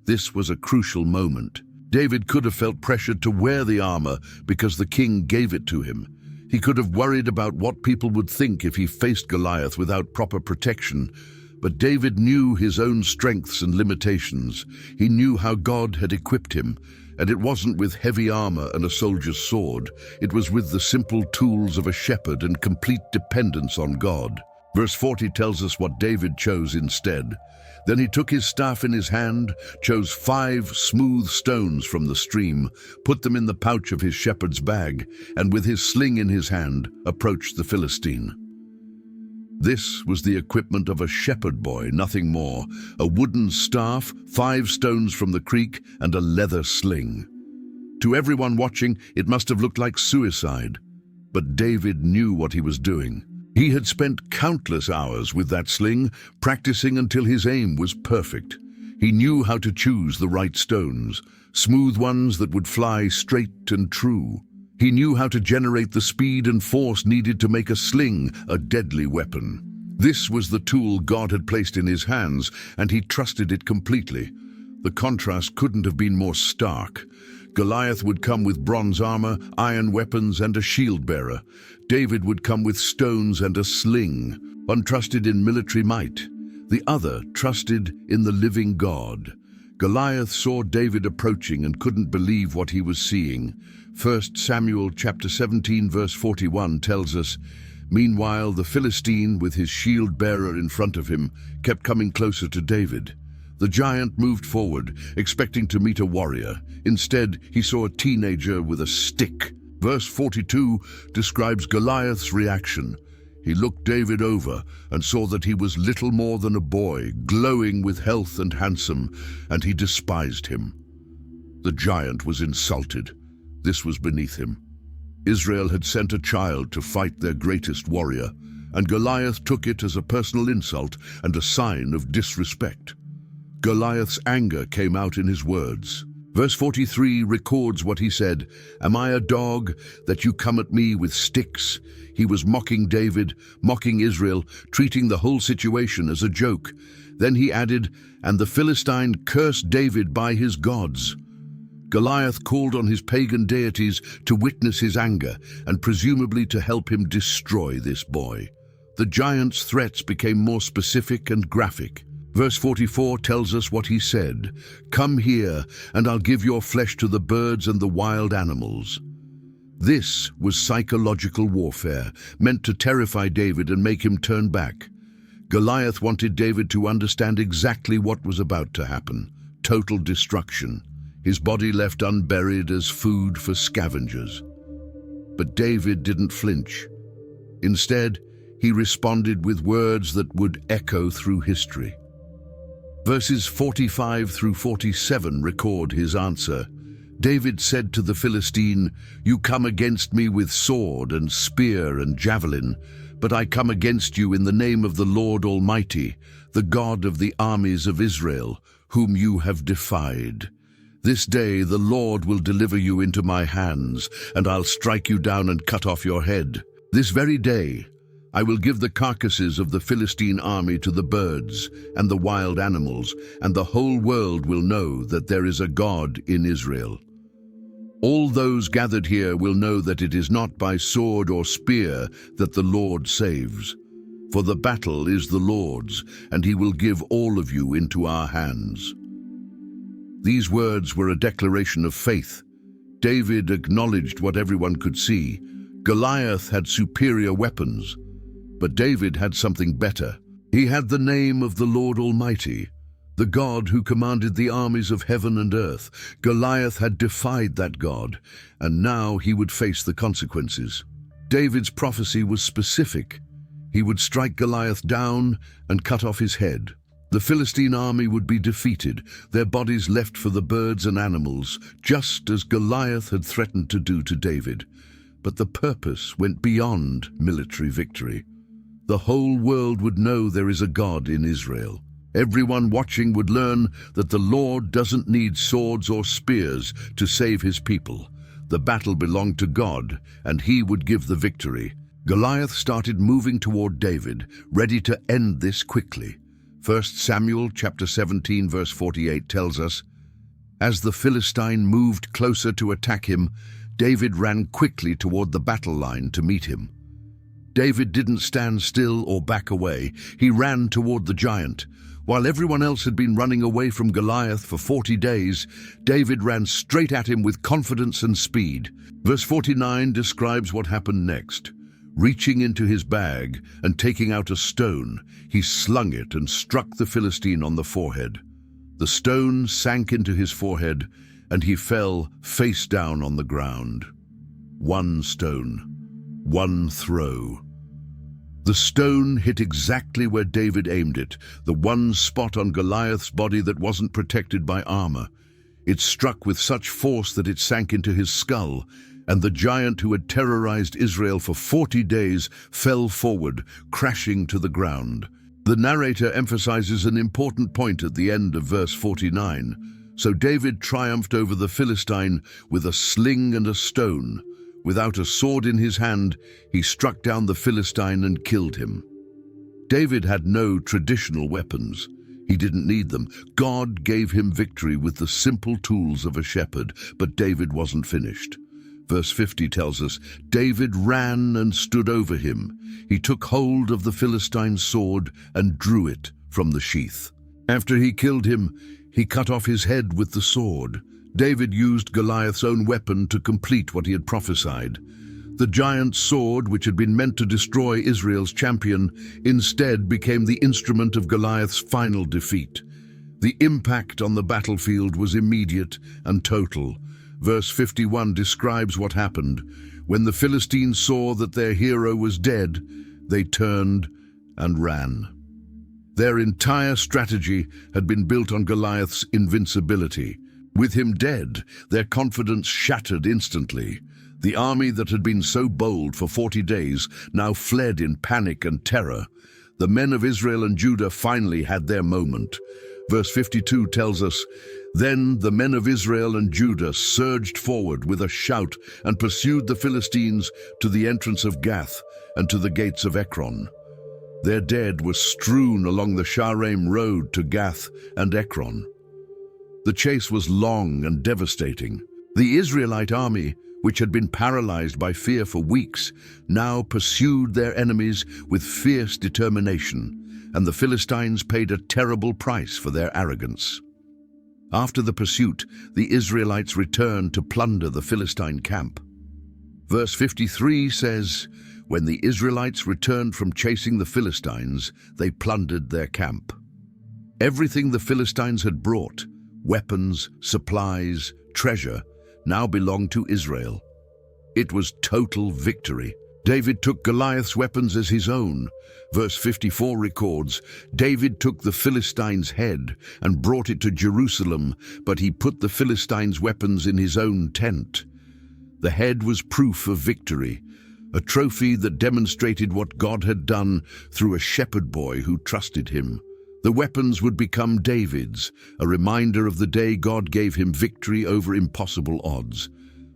This was a crucial moment. David could have felt pressured to wear the armor because the king gave it to him. He could have worried about what people would think if he faced Goliath without proper protection. But David knew his own strengths and limitations. He knew how God had equipped him, and it wasn't with heavy armor and a soldier's sword. It was with the simple tools of a shepherd and complete dependence on God. Verse 40 tells us what David chose instead. Then he took his staff in his hand, chose 5 smooth stones from the stream, put them in the pouch of his shepherd's bag, and with his sling in his hand, approached the Philistine. This was the equipment of a shepherd boy, nothing more. A wooden staff, 5 stones from the creek, and a leather sling. To everyone watching, it must have looked like suicide. But David knew what he was doing. He had spent countless hours with that sling, practicing until his aim was perfect. He knew how to choose the right stones, smooth ones that would fly straight and true. He knew how to generate the speed and force needed to make a sling a deadly weapon. This was the tool God had placed in his hands, and he trusted it completely. The contrast couldn't have been more stark. Goliath would come with bronze armor, iron weapons, and a shield bearer. David would come with stones and a sling. One trusted in military might. The other trusted in the living God. Goliath saw David approaching and couldn't believe what he was seeing. 1 Samuel chapter 17 verse 41 tells us, "Meanwhile the Philistine, with his shield bearer in front of him, kept coming closer to David. The giant moved forward, expecting to meet a warrior. Instead, he saw a teenager with a stick. Verse 42 describes Goliath's reaction. He looked David over and saw that he was little more than a boy, glowing with health and handsome, and he despised him. The giant was insulted. This was beneath him. Israel had sent a child to fight their greatest warrior, and Goliath took it as a personal insult and a sign of disrespect. Goliath's anger came out in his words. Verse 43 records what he said, "Am I a dog that you come at me with sticks?" He was mocking David, mocking Israel, treating the whole situation as a joke. Then he added, "And the Philistine cursed David by his gods." Goliath called on his pagan deities to witness his anger and presumably to help him destroy this boy. The giant's threats became more specific and graphic. Verse 44 tells us what he said, "Come here, and I'll give your flesh to the birds and the wild animals." This was psychological warfare, meant to terrify David and make him turn back. Goliath wanted David to understand exactly what was about to happen: total destruction, his body left unburied as food for scavengers. But David didn't flinch. Instead, he responded with words that would echo through history. Verses 45 through 47 record his answer. David said to the Philistine, "You come against me with sword and spear and javelin, but I come against you in the name of the Lord Almighty, the God of the armies of Israel, whom you have defied. This day the Lord will deliver you into my hands, and I'll strike you down and cut off your head. This very day I will give the carcasses of the Philistine army to the birds and the wild animals, and the whole world will know that there is a God in Israel. All those gathered here will know that it is not by sword or spear that the Lord saves. For the battle is the Lord's, and he will give all of you into our hands." These words were a declaration of faith. David acknowledged what everyone could see. Goliath had superior weapons, but David had something better. He had the name of the Lord Almighty, the God who commanded the armies of heaven and earth. Goliath had defied that God, and now he would face the consequences. David's prophecy was specific. He would strike Goliath down and cut off his head. The Philistine army would be defeated, their bodies left for the birds and animals, just as Goliath had threatened to do to David. But the purpose went beyond military victory. The whole world would know there is a God in Israel. Everyone watching would learn that the Lord doesn't need swords or spears to save his people. The battle belonged to God, and he would give the victory. Goliath started moving toward David, ready to end this quickly. 1 Samuel chapter 17 verse 48 tells us, "As the Philistine moved closer to attack him, David ran quickly toward the battle line to meet him." David didn't stand still or back away. He ran toward the giant. While everyone else had been running away from Goliath for 40 days, David ran straight at him with confidence and speed. Verse 49 describes what happened next. Reaching into his bag and taking out a stone, he slung it and struck the Philistine on the forehead. The stone sank into his forehead, and he fell face down on the ground. One stone, one throw. The stone hit exactly where David aimed it, the one spot on Goliath's body that wasn't protected by armor. It struck with such force that it sank into his skull, and the giant who had terrorized Israel for 40 days fell forward, crashing to the ground. The narrator emphasizes an important point at the end of verse 49. So David triumphed over the Philistine with a sling and a stone. Without a sword in his hand, he struck down the Philistine and killed him. David had no traditional weapons. He didn't need them. God gave him victory with the simple tools of a shepherd, but David wasn't finished. Verse 50 tells us, David ran and stood over him. He took hold of the Philistine's sword and drew it from the sheath. After he killed him, he cut off his head with the sword. David used Goliath's own weapon to complete what he had prophesied. The giant's sword, which had been meant to destroy Israel's champion, instead became the instrument of Goliath's final defeat. The impact on the battlefield was immediate and total. Verse 51 describes what happened. When the Philistines saw that their hero was dead, they turned and ran. Their entire strategy had been built on Goliath's invincibility. With him dead, their confidence shattered instantly. The army that had been so bold for 40 days now fled in panic and terror. The men of Israel and Judah finally had their moment. Verse 52 tells us, Then the men of Israel and Judah surged forward with a shout and pursued the Philistines to the entrance of Gath and to the gates of Ekron. Their dead were strewn along the Shaaraim road to Gath and Ekron. The chase was long and devastating. The Israelite army, which had been paralyzed by fear for weeks, now pursued their enemies with fierce determination, and the Philistines paid a terrible price for their arrogance. After the pursuit, the Israelites returned to plunder the Philistine camp. Verse 53 says, When the Israelites returned from chasing the Philistines, they plundered their camp. Everything the Philistines had brought, weapons, supplies, treasure, now belonged to Israel. It was total victory. David took Goliath's weapons as his own. Verse 54 records, David took the Philistine's head and brought it to Jerusalem, but he put the Philistine's weapons in his own tent. The head was proof of victory, a trophy that demonstrated what God had done through a shepherd boy who trusted him. The weapons would become David's, a reminder of the day God gave him victory over impossible odds.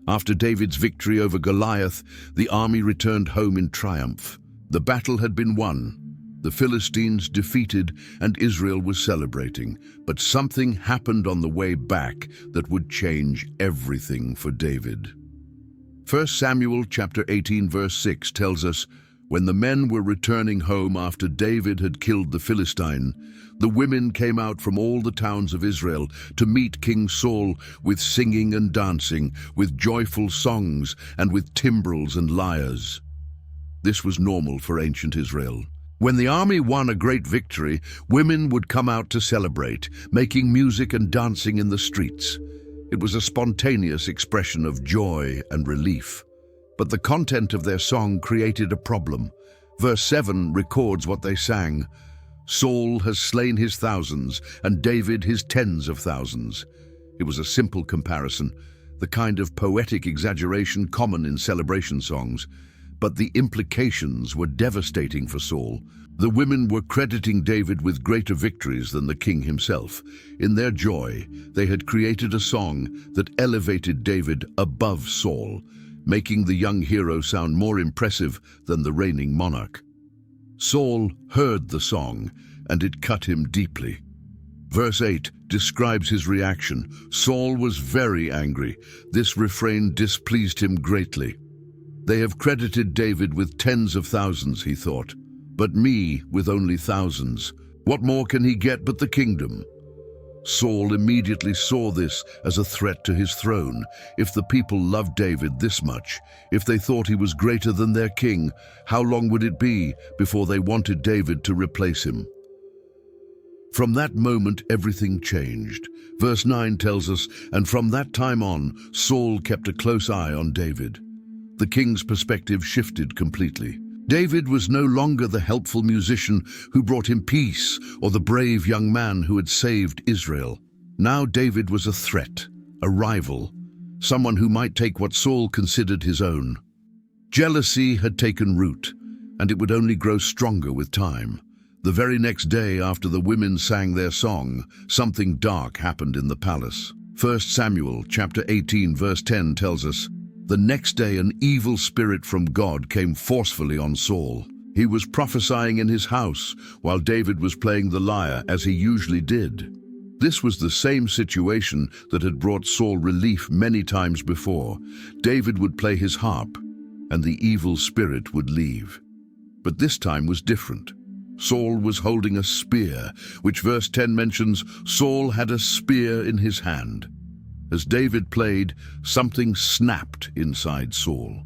After David's victory over Goliath, the army returned home in triumph. The battle had been won, the Philistines defeated, and Israel was celebrating. But something happened on the way back that would change everything for David. 1 Samuel chapter 18 verse 6 tells us, when the men were returning home after David had killed the Philistine, the women came out from all the towns of Israel to meet King Saul with singing and dancing, with joyful songs, and with timbrels and lyres. This was normal for ancient Israel. When the army won a great victory, women would come out to celebrate, making music and dancing in the streets. It was a spontaneous expression of joy and relief. But the content of their song created a problem. Verse 7 records what they sang. Saul has slain his thousands, and David his tens of thousands. It was a simple comparison, the kind of poetic exaggeration common in celebration songs. But the implications were devastating for Saul. The women were crediting David with greater victories than the king himself. In their joy, they had created a song that elevated David above Saul, making the young hero sound more impressive than the reigning monarch. Saul heard the song, and it cut him deeply. Verse 8 describes his reaction. Saul was very angry. This refrain displeased him greatly. They have credited David with tens of thousands, he thought, but me with only thousands. What more can he get but the kingdom? Saul immediately saw this as a threat to his throne. If the people loved David this much, if they thought he was greater than their king, how long would it be before they wanted David to replace him? From that moment, everything changed. Verse 9 tells us, and from that time on, Saul kept a close eye on David. The king's perspective shifted completely. David was no longer the helpful musician who brought him peace or the brave young man who had saved Israel. Now David was a threat, a rival, someone who might take what Saul considered his own. Jealousy had taken root, and it would only grow stronger with time. The very next day after the women sang their song, something dark happened in the palace. 1 Samuel chapter 18 verse 10 tells us, the next day an evil spirit from God came forcefully on Saul. He was prophesying in his house while David was playing the lyre as he usually did. This was the same situation that had brought Saul relief many times before. David would play his harp and the evil spirit would leave. But this time was different. Saul was holding a spear, which verse 10 mentions. Saul had a spear in his hand. As David played, something snapped inside Saul.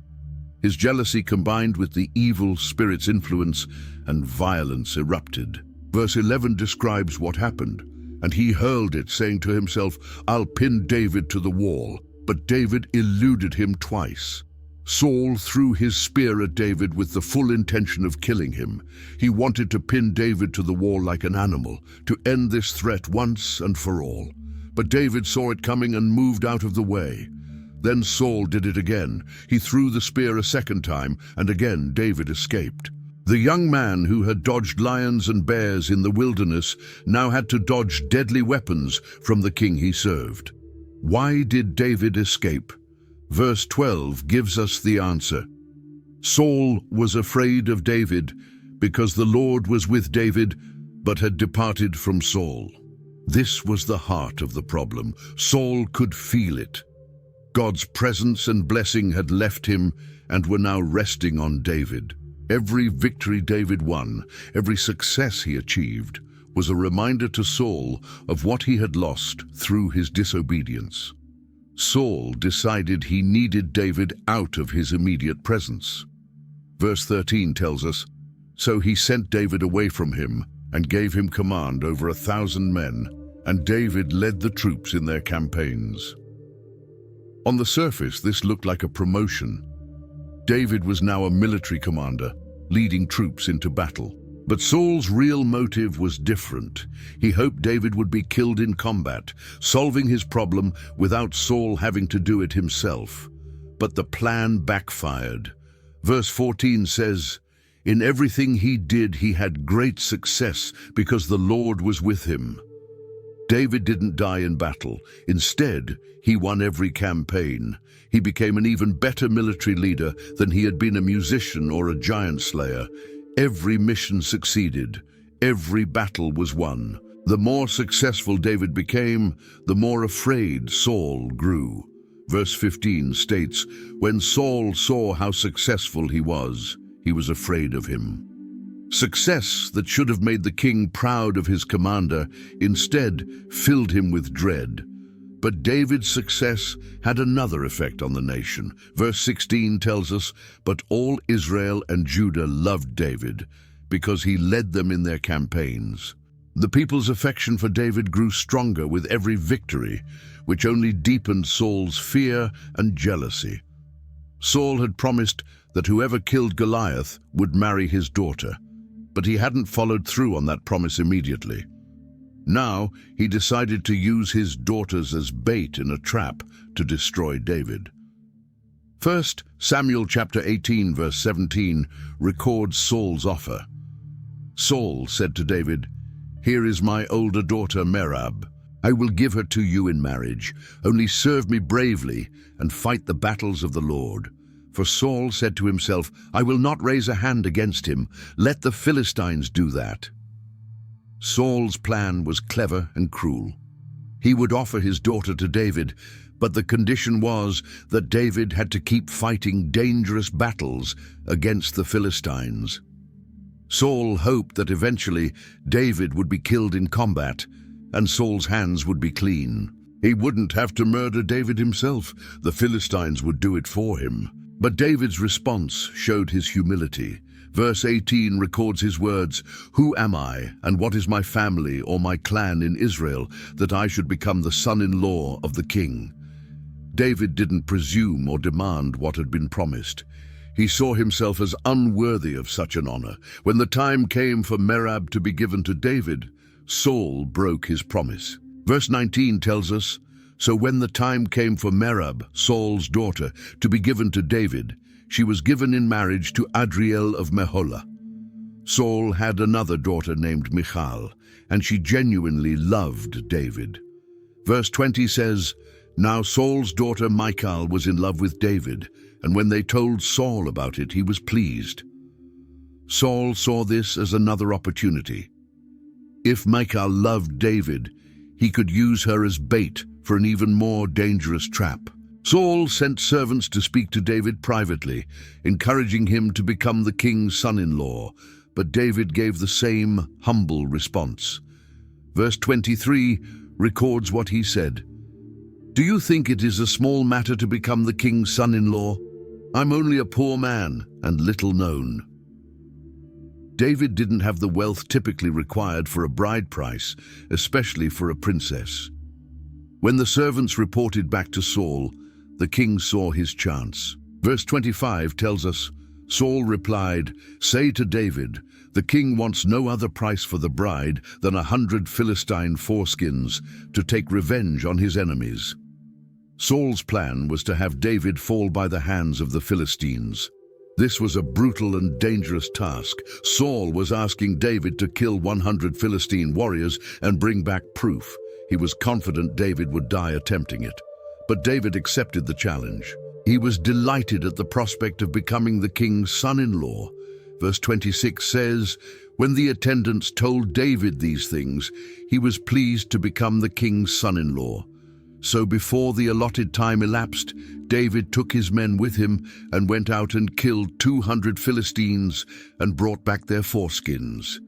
His jealousy combined with the evil spirit's influence, and violence erupted. Verse 11 describes what happened. And he hurled it, saying to himself, I'll pin David to the wall. But David eluded him twice. Saul threw his spear at David with the full intention of killing him. He wanted to pin David to the wall like an animal, to end this threat once and for all. But David saw it coming and moved out of the way. Then Saul did it again. He threw the spear a second time, and again David escaped. The young man who had dodged lions and bears in the wilderness now had to dodge deadly weapons from the king he served. Why did David escape? Verse 12 gives us the answer. Saul was afraid of David because the Lord was with David, but had departed from Saul. This was the heart of the problem. Saul could feel it. God's presence and blessing had left him and were now resting on David. Every victory David won, every success he achieved, was a reminder to Saul of what he had lost through his disobedience. Saul decided he needed David out of his immediate presence. Verse 13 tells us, so he sent David away from him and gave him command over 1,000 men, and David led the troops in their campaigns. On the surface, this looked like a promotion. David was now a military commander, leading troops into battle. But Saul's real motive was different. He hoped David would be killed in combat, solving his problem without Saul having to do it himself. But the plan backfired. Verse 14 says, in everything he did, he had great success because the Lord was with him. David didn't die in battle. Instead, he won every campaign. He became an even better military leader than he had been a musician or a giant slayer. Every mission succeeded. Every battle was won. The more successful David became, the more afraid Saul grew. Verse 15 states, "When Saul saw how successful he was afraid of him." Success that should have made the king proud of his commander instead filled him with dread. But David's success had another effect on the nation. Verse 16 tells us, "But all Israel and Judah loved David, because he led them in their campaigns." The people's affection for David grew stronger with every victory, which only deepened Saul's fear and jealousy. Saul had promised that whoever killed Goliath would marry his daughter, but he hadn't followed through on that promise immediately. Now he decided to use his daughters as bait in a trap to destroy David. 1 Samuel chapter 18 verse 17 records Saul's offer. Saul said to David, "Here is my older daughter Merab. I will give her to you in marriage. Only serve me bravely and fight the battles of the Lord." For Saul said to himself, "I will not raise a hand against him. Let the Philistines do that." Saul's plan was clever and cruel. He would offer his daughter to David, but the condition was that David had to keep fighting dangerous battles against the Philistines. Saul hoped that eventually David would be killed in combat, and Saul's hands would be clean. He wouldn't have to murder David himself. The Philistines would do it for him. But David's response showed his humility. Verse 18 records his words, "Who am I, and what is my family or my clan in Israel, that I should become the son-in-law of the king?" David didn't presume or demand what had been promised. He saw himself as unworthy of such an honor. When the time came for Merab to be given to David, Saul broke his promise. Verse 19 tells us, "So when the time came for Merab, Saul's daughter, to be given to David, she was given in marriage to Adriel of Meholah." Saul had another daughter named Michal, and she genuinely loved David. Verse 20 says, "Now Saul's daughter Michal was in love with David, and when they told Saul about it, he was pleased." Saul saw this as another opportunity. If Michal loved David, he could use her as bait for an even more dangerous trap. Saul sent servants to speak to David privately, encouraging him to become the king's son-in-law, but David gave the same humble response. Verse 23 records what he said. "Do you think it is a small matter to become the king's son-in-law? I'm only a poor man and little known." David didn't have the wealth typically required for a bride price, especially for a princess. When the servants reported back to Saul, the king saw his chance. Verse 25 tells us, Saul replied, "Say to David, the king wants no other price for the bride than 100 Philistine foreskins to take revenge on his enemies." Saul's plan was to have David fall by the hands of the Philistines. This was a brutal and dangerous task. Saul was asking David to kill 100 Philistine warriors and bring back proof. He was confident David would die attempting it. But David accepted the challenge. He was delighted at the prospect of becoming the king's son-in-law. Verse 26 says, "When the attendants told David these things, he was pleased to become the king's son-in-law. So before the allotted time elapsed, David took his men with him and went out and killed 200 Philistines and brought back their foreskins."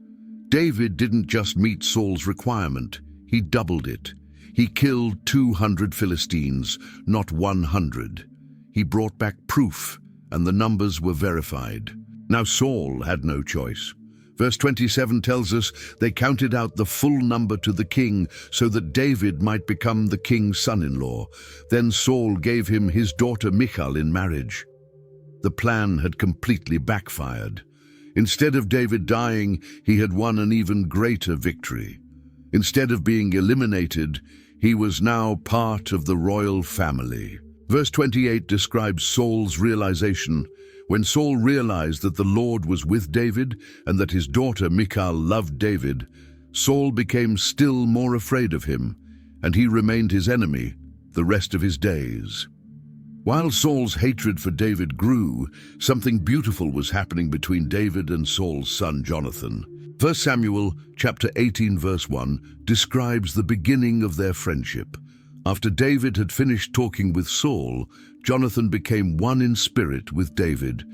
David didn't just meet Saul's requirement, he doubled it. He killed 200 Philistines, not 100. He brought back proof, and the numbers were verified. Now Saul had no choice. Verse 27 tells us they counted out the full number to the king so that David might become the king's son-in-law. Then Saul gave him his daughter Michal in marriage. The plan had completely backfired. Instead of David dying, he had won an even greater victory. Instead of being eliminated, he was now part of the royal family. Verse 28 describes Saul's realization. When Saul realized that the Lord was with David and that his daughter Michal loved David, Saul became still more afraid of him, and he remained his enemy the rest of his days. While Saul's hatred for David grew, something beautiful was happening between David and Saul's son Jonathan. 1 Samuel chapter 18 verse 1 describes the beginning of their friendship. After David had finished talking with Saul, Jonathan became one in spirit with David,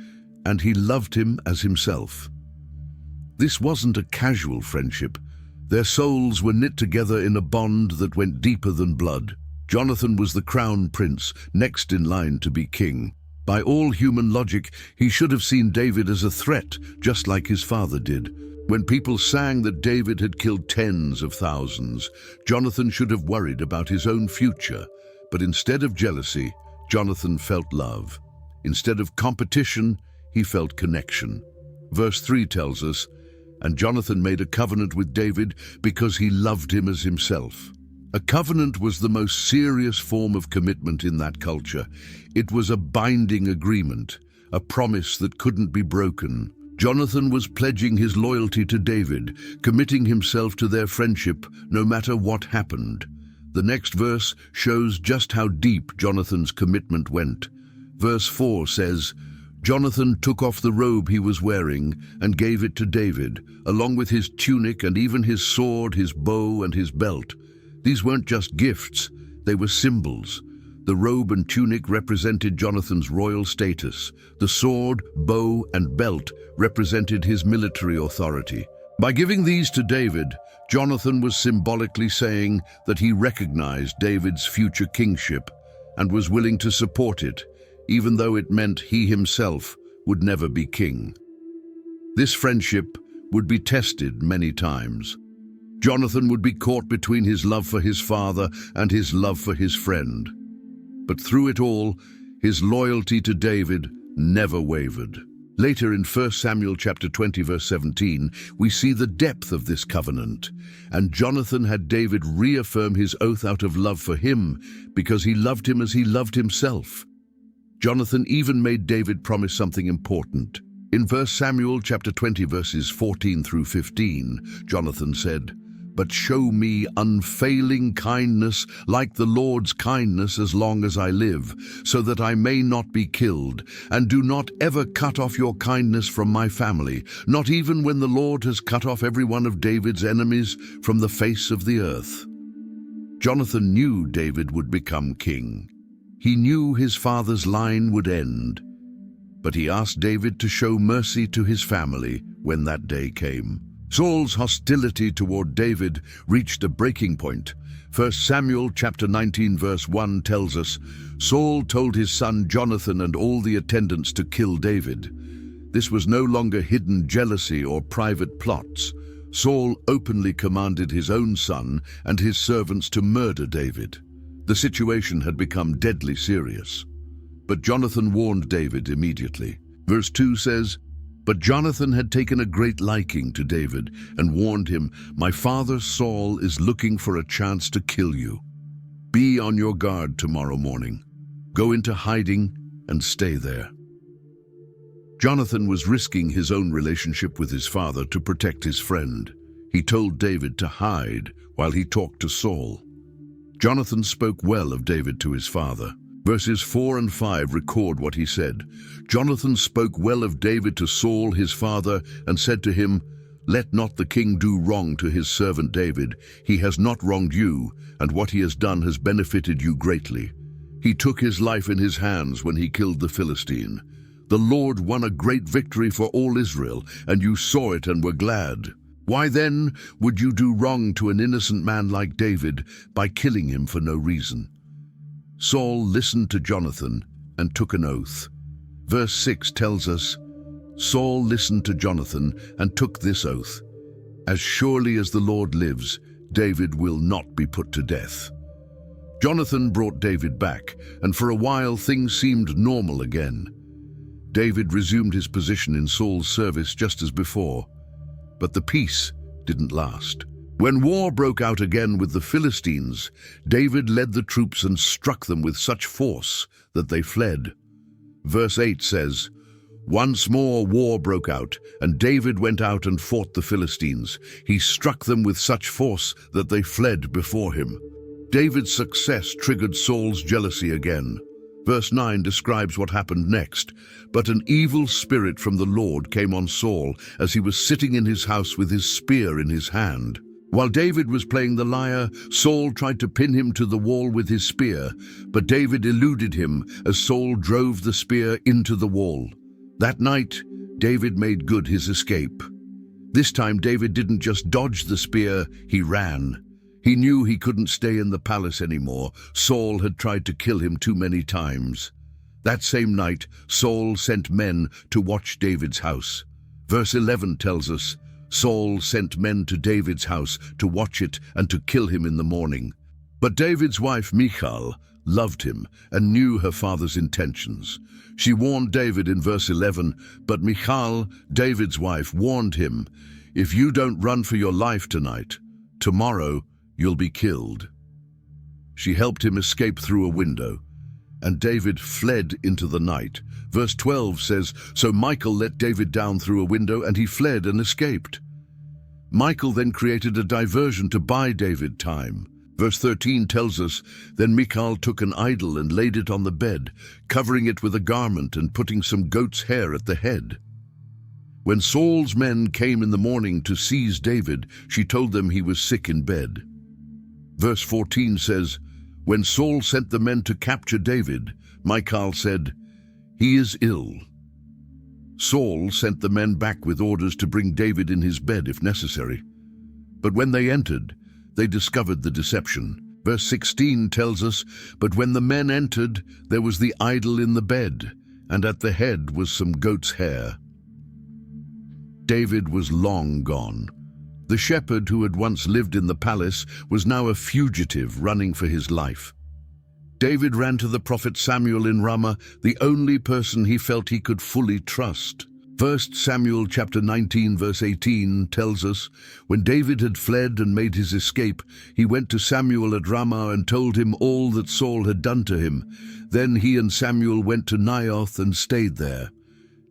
and he loved him as himself. This wasn't a casual friendship. Their souls were knit together in a bond that went deeper than blood. Jonathan was the crown prince, next in line to be king. By all human logic, he should have seen David as a threat, just like his father did. When people sang that David had killed tens of thousands, Jonathan should have worried about his own future. But instead of jealousy, Jonathan felt love. Instead of competition, he felt connection. Verse 3 tells us, "And Jonathan made a covenant with David because he loved him as himself." A covenant was the most serious form of commitment in that culture. It was a binding agreement, a promise that couldn't be broken. Jonathan was pledging his loyalty to David, committing himself to their friendship no matter what happened. The next verse shows just how deep Jonathan's commitment went. Verse 4 says, "Jonathan took off the robe he was wearing and gave it to David, along with his tunic and even his sword, his bow, and his belt." These weren't just gifts, they were symbols. The robe and tunic represented Jonathan's royal status. The sword, bow, and belt represented his military authority. By giving these to David, Jonathan was symbolically saying that he recognized David's future kingship and was willing to support it, even though it meant he himself would never be king. This friendship would be tested many times. Jonathan would be caught between his love for his father and his love for his friend. But through it all, his loyalty to David never wavered. Later in 1 Samuel chapter 20 verse 17, we see the depth of this covenant. "And Jonathan had David reaffirm his oath out of love for him, because he loved him as he loved himself." Jonathan even made David promise something important. In 1 Samuel chapter 20 verses 14 through 15, Jonathan said, "But show me unfailing kindness like the Lord's kindness as long as I live, so that I may not be killed, and do not ever cut off your kindness from my family, not even when the Lord has cut off every one of David's enemies from the face of the earth." Jonathan knew David would become king. He knew his father's line would end, but he asked David to show mercy to his family when that day came. Saul's hostility toward David reached a breaking point. 1 Samuel chapter 19 verse 1 tells us, "Saul told his son Jonathan and all the attendants to kill David." This was no longer hidden jealousy or private plots. Saul openly commanded his own son and his servants to murder David. The situation had become deadly serious. But Jonathan warned David immediately. Verse 2 says, "But Jonathan had taken a great liking to David and warned him, 'My father Saul is looking for a chance to kill you. Be on your guard tomorrow morning. Go into hiding and stay there.'" Jonathan was risking his own relationship with his father to protect his friend. He told David to hide while he talked to Saul. Jonathan spoke well of David to his father. Verses 4 and 5 record what he said. "Jonathan spoke well of David to Saul his father and said to him, 'Let not the king do wrong to his servant David. He has not wronged you, and what he has done has benefited you greatly. He took his life in his hands when he killed the Philistine. The Lord won a great victory for all Israel, and you saw it and were glad. Why then would you do wrong to an innocent man like David by killing him for no reason?'" Saul listened to Jonathan and took an oath. Verse 6 tells us, "Saul listened to Jonathan and took this oath: 'As surely as the Lord lives, David will not be put to death.'" Jonathan brought David back, and for a while things seemed normal again. David resumed his position in Saul's service just as before, but the peace didn't last. When war broke out again with the Philistines, David led the troops and struck them with such force that they fled. Verse 8 says, Once more war broke out, and David went out and fought the Philistines. He struck them with such force that they fled before him. David's success triggered Saul's jealousy again. Verse 9 describes what happened next. But an evil spirit from the Lord came on Saul as he was sitting in his house with his spear in his hand. While David was playing the lyre, Saul tried to pin him to the wall with his spear, but David eluded him as Saul drove the spear into the wall. That night, David made good his escape. This time David didn't just dodge the spear, he ran. He knew he couldn't stay in the palace anymore. Saul had tried to kill him too many times. That same night, Saul sent men to watch David's house. Verse 11 tells us, Saul sent men to David's house to watch it and to kill him in the morning. But David's wife Michal loved him and knew her father's intentions. She warned David in verse 11, but Michal, David's wife, warned him, "If you don't run for your life tonight, tomorrow you'll be killed." She helped him escape through a window, and David fled into the night. Verse 12 says, so Michal let David down through a window, and he fled and escaped. Michal then created a diversion to buy David time. Verse 13 tells us, then Michal took an idol and laid it on the bed, covering it with a garment and putting some goat's hair at the head. When Saul's men came in the morning to seize David, she told them he was sick in bed. Verse 14 says, when Saul sent the men to capture David, Michal said, "He is ill." Saul sent the men back with orders to bring David in his bed if necessary. But when they entered, they discovered the deception. Verse 16 tells us, but when the men entered, there was the idol in the bed, and at the head was some goat's hair. David was long gone. The shepherd who had once lived in the palace was now a fugitive running for his life. David ran to the prophet Samuel in Ramah, the only person he felt he could fully trust. 1 Samuel chapter 19 verse 18 tells us, when David had fled and made his escape, he went to Samuel at Ramah and told him all that Saul had done to him. Then he and Samuel went to Naioth and stayed there.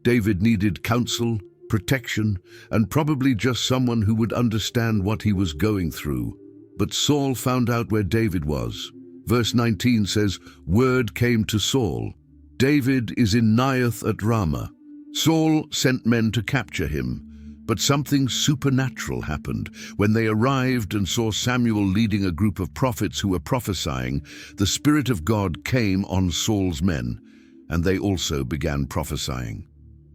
David needed counsel, protection, and probably just someone who would understand what he was going through. But Saul found out where David was. Verse 19 says, word came to Saul, David is in Naioth at Ramah. Saul sent men to capture him, but something supernatural happened. When they arrived and saw Samuel leading a group of prophets who were prophesying, the Spirit of God came on Saul's men, and they also began prophesying.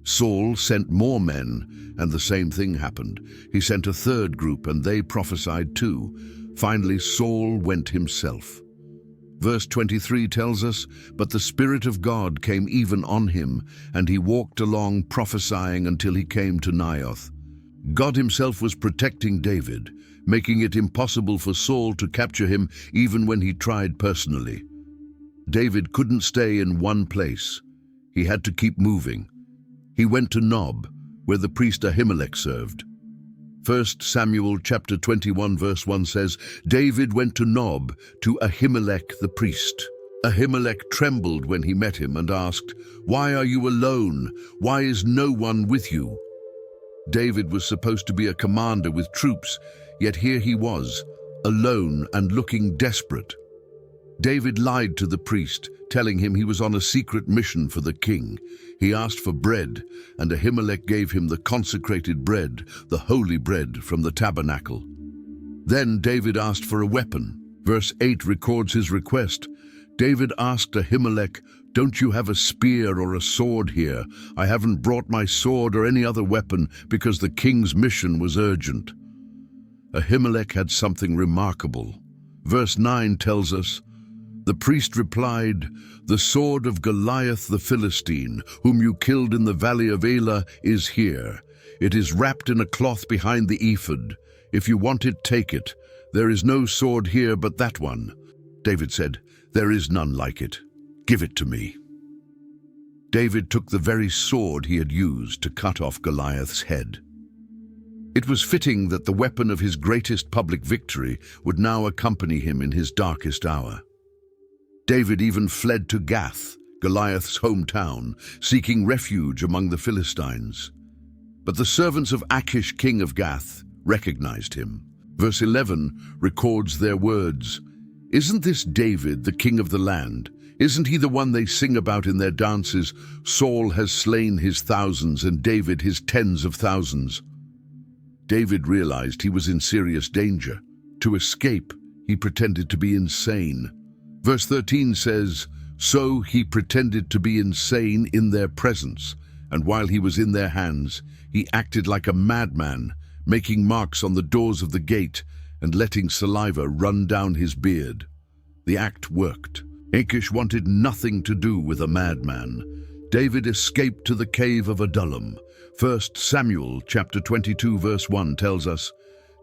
Saul sent more men, and the same thing happened. He sent a third group, and they prophesied too. Finally, Saul went himself. Verse 23 tells us, but the Spirit of God came even on him, and he walked along prophesying until he came to Naioth. God himself was protecting David, making it impossible for Saul to capture him even when he tried personally. David couldn't stay in one place. He had to keep moving. He went to Nob, where the priest Ahimelech served. 1 Samuel chapter 21 verse 1 says, David went to Nob, to Ahimelech the priest. Ahimelech trembled when he met him and asked, "Why are you alone? Why is no one with you?" David was supposed to be a commander with troops, yet here he was, alone and looking desperate. David lied to the priest, telling him he was on a secret mission for the king. He asked for bread, and Ahimelech gave him the consecrated bread, the holy bread from the tabernacle. Then David asked for a weapon. Verse 8 records his request. David asked Ahimelech, "Don't you have a spear or a sword here? I haven't brought my sword or any other weapon because the king's mission was urgent." Ahimelech had something remarkable. Verse 9 tells us, the priest replied, "The sword of Goliath the Philistine, whom you killed in the valley of Elah, is here. It is wrapped in a cloth behind the ephod. If you want it, take it. There is no sword here but that one." David said, "There is none like it. Give it to me." David took the very sword he had used to cut off Goliath's head. It was fitting that the weapon of his greatest public victory would now accompany him in his darkest hour. David even fled to Gath, Goliath's hometown, seeking refuge among the Philistines. But the servants of Achish, king of Gath, recognized him. Verse 11 records their words. Isn't this David, the king of the land? Isn't he the one they sing about in their dances? Saul has slain his thousands and David his tens of thousands. David realized he was in serious danger. To escape, he pretended to be insane. Verse 13 says, so he pretended to be insane in their presence, and while he was in their hands, he acted like a madman, making marks on the doors of the gate and letting saliva run down his beard. The act worked. Achish wanted nothing to do with a madman. David escaped to the cave of Adullam. 1 Samuel chapter 22 verse 1 tells us,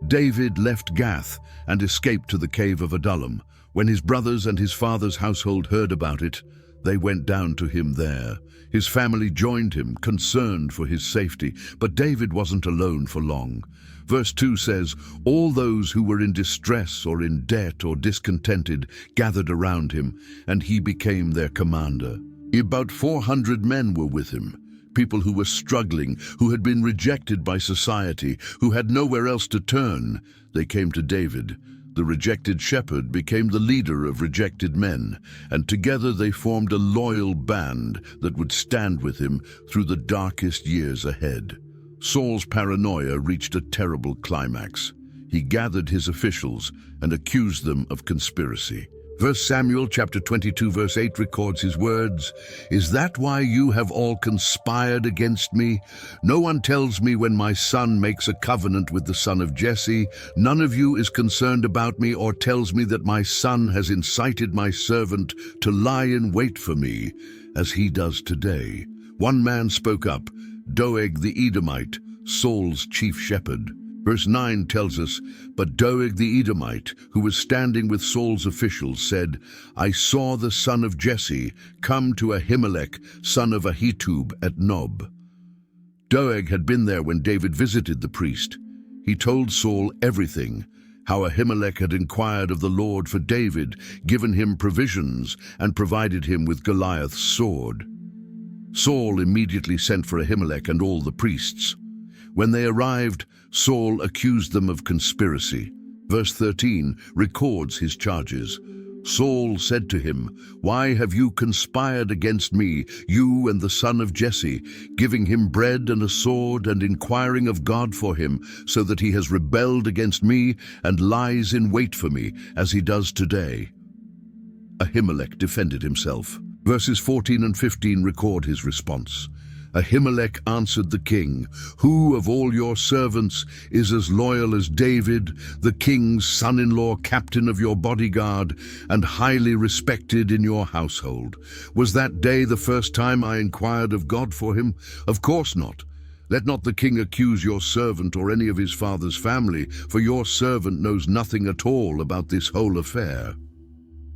David left Gath and escaped to the cave of Adullam. When his brothers and his father's household heard about it, they went down to him there. His family joined him, concerned for his safety, but David wasn't alone for long. Verse 2 says, all those who were in distress or in debt or discontented gathered around him, and he became their commander. About 400 men were with him, people who were struggling, who had been rejected by society, who had nowhere else to turn. They came to David. The rejected shepherd became the leader of rejected men, and together they formed a loyal band that would stand with him through the darkest years ahead. Saul's paranoia reached a terrible climax. He gathered his officials and accused them of conspiracy. 1 Samuel chapter 22 verse 8 records his words, is that why you have all conspired against me? No one tells me when my son makes a covenant with the son of Jesse. None of you is concerned about me or tells me that my son has incited my servant to lie in wait for me, as he does today. One man spoke up, Doeg the Edomite, Saul's chief shepherd. Verse 9 tells us, but Doeg the Edomite, who was standing with Saul's officials, said, I saw the son of Jesse come to Ahimelech, son of Ahitub, at Nob. Doeg had been there when David visited the priest. He told Saul everything, how Ahimelech had inquired of the Lord for David, given him provisions, and provided him with Goliath's sword. Saul immediately sent for Ahimelech and all the priests. When they arrived, Saul accused them of conspiracy. Verse 13 records his charges. Saul said to him, why have you conspired against me, you and the son of Jesse, giving him bread and a sword and inquiring of God for him, so that he has rebelled against me and lies in wait for me, as he does today? Ahimelech defended himself. Verses 14 and 15 record his response. Ahimelech answered the king, who of all your servants is as loyal as David, the king's son-in-law, captain of your bodyguard, and highly respected in your household? Was that day the first time I inquired of God for him? Of course not. Let not the king accuse your servant or any of his father's family, for your servant knows nothing at all about this whole affair.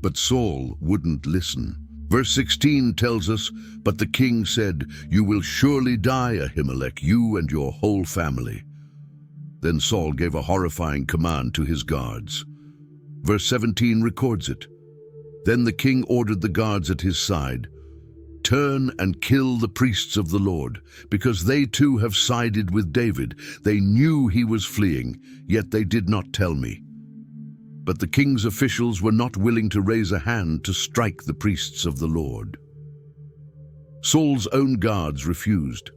But Saul wouldn't listen. Verse 16 tells us, but the king said, you will surely die, Ahimelech, you and your whole family. Then Saul gave a horrifying command to his guards. Verse 17 records it. Then the king ordered the guards at his side, turn and kill the priests of the Lord, because they too have sided with David. They knew he was fleeing, yet they did not tell me. But the king's officials were not willing to raise a hand to strike the priests of the Lord. Saul's own guards refused.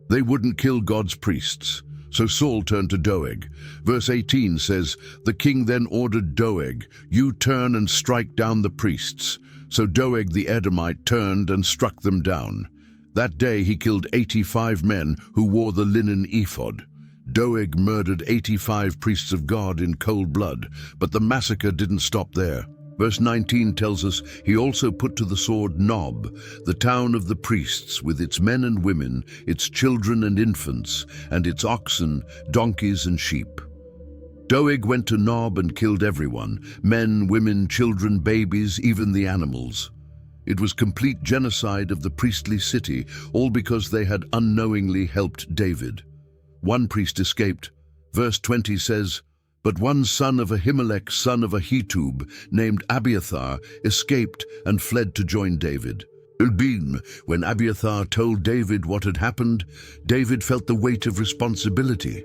They wouldn't kill God's priests, so Saul turned to Doeg. Verse 18 says, the king then ordered Doeg, you turn and strike down the priests. So Doeg the Edomite turned and struck them down. That day he killed 85 men who wore the linen ephod. Doeg murdered 85 priests of God in cold blood, but the massacre didn't stop there. Verse 19 tells us he also put to the sword Nob, the town of the priests, with its men and women, its children and infants, and its oxen, donkeys and sheep. Doeg went to Nob and killed everyone, men, women, children, babies, even the animals. It was complete genocide of the priestly city, all because they had unknowingly helped David. One priest escaped. Verse 20 says, but one son of Ahimelech, son of Ahitub, named Abiathar, escaped and fled to join David. When Abiathar told David what had happened, David felt the weight of responsibility.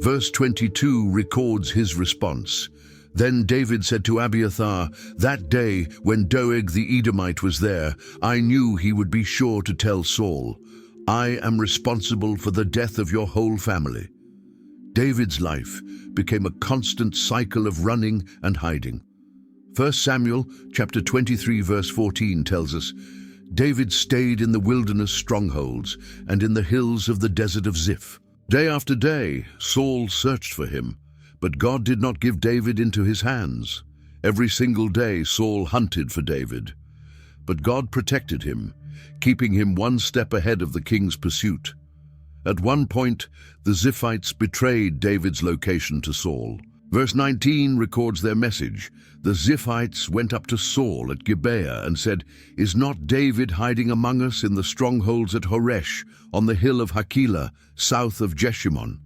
Verse 22 records his response. Then David said to Abiathar, "That day when Doeg the Edomite was there, I knew he would be sure to tell Saul, 'I am responsible for the death of your whole family.'" David's life became a constant cycle of running and hiding. 1 Samuel chapter 23 verse 14 tells us, David stayed in the wilderness strongholds and in the hills of the desert of Ziph. Day after day, Saul searched for him, but God did not give David into his hands. Every single day, Saul hunted for David, but God protected him, keeping him one step ahead of the king's pursuit. At one point, the Ziphites betrayed David's location to Saul. Verse 19 records their message. The Ziphites went up to Saul at Gibeah and said, "Is not David hiding among us in the strongholds at Horesh, on the hill of Hakilah, south of Jeshimon?"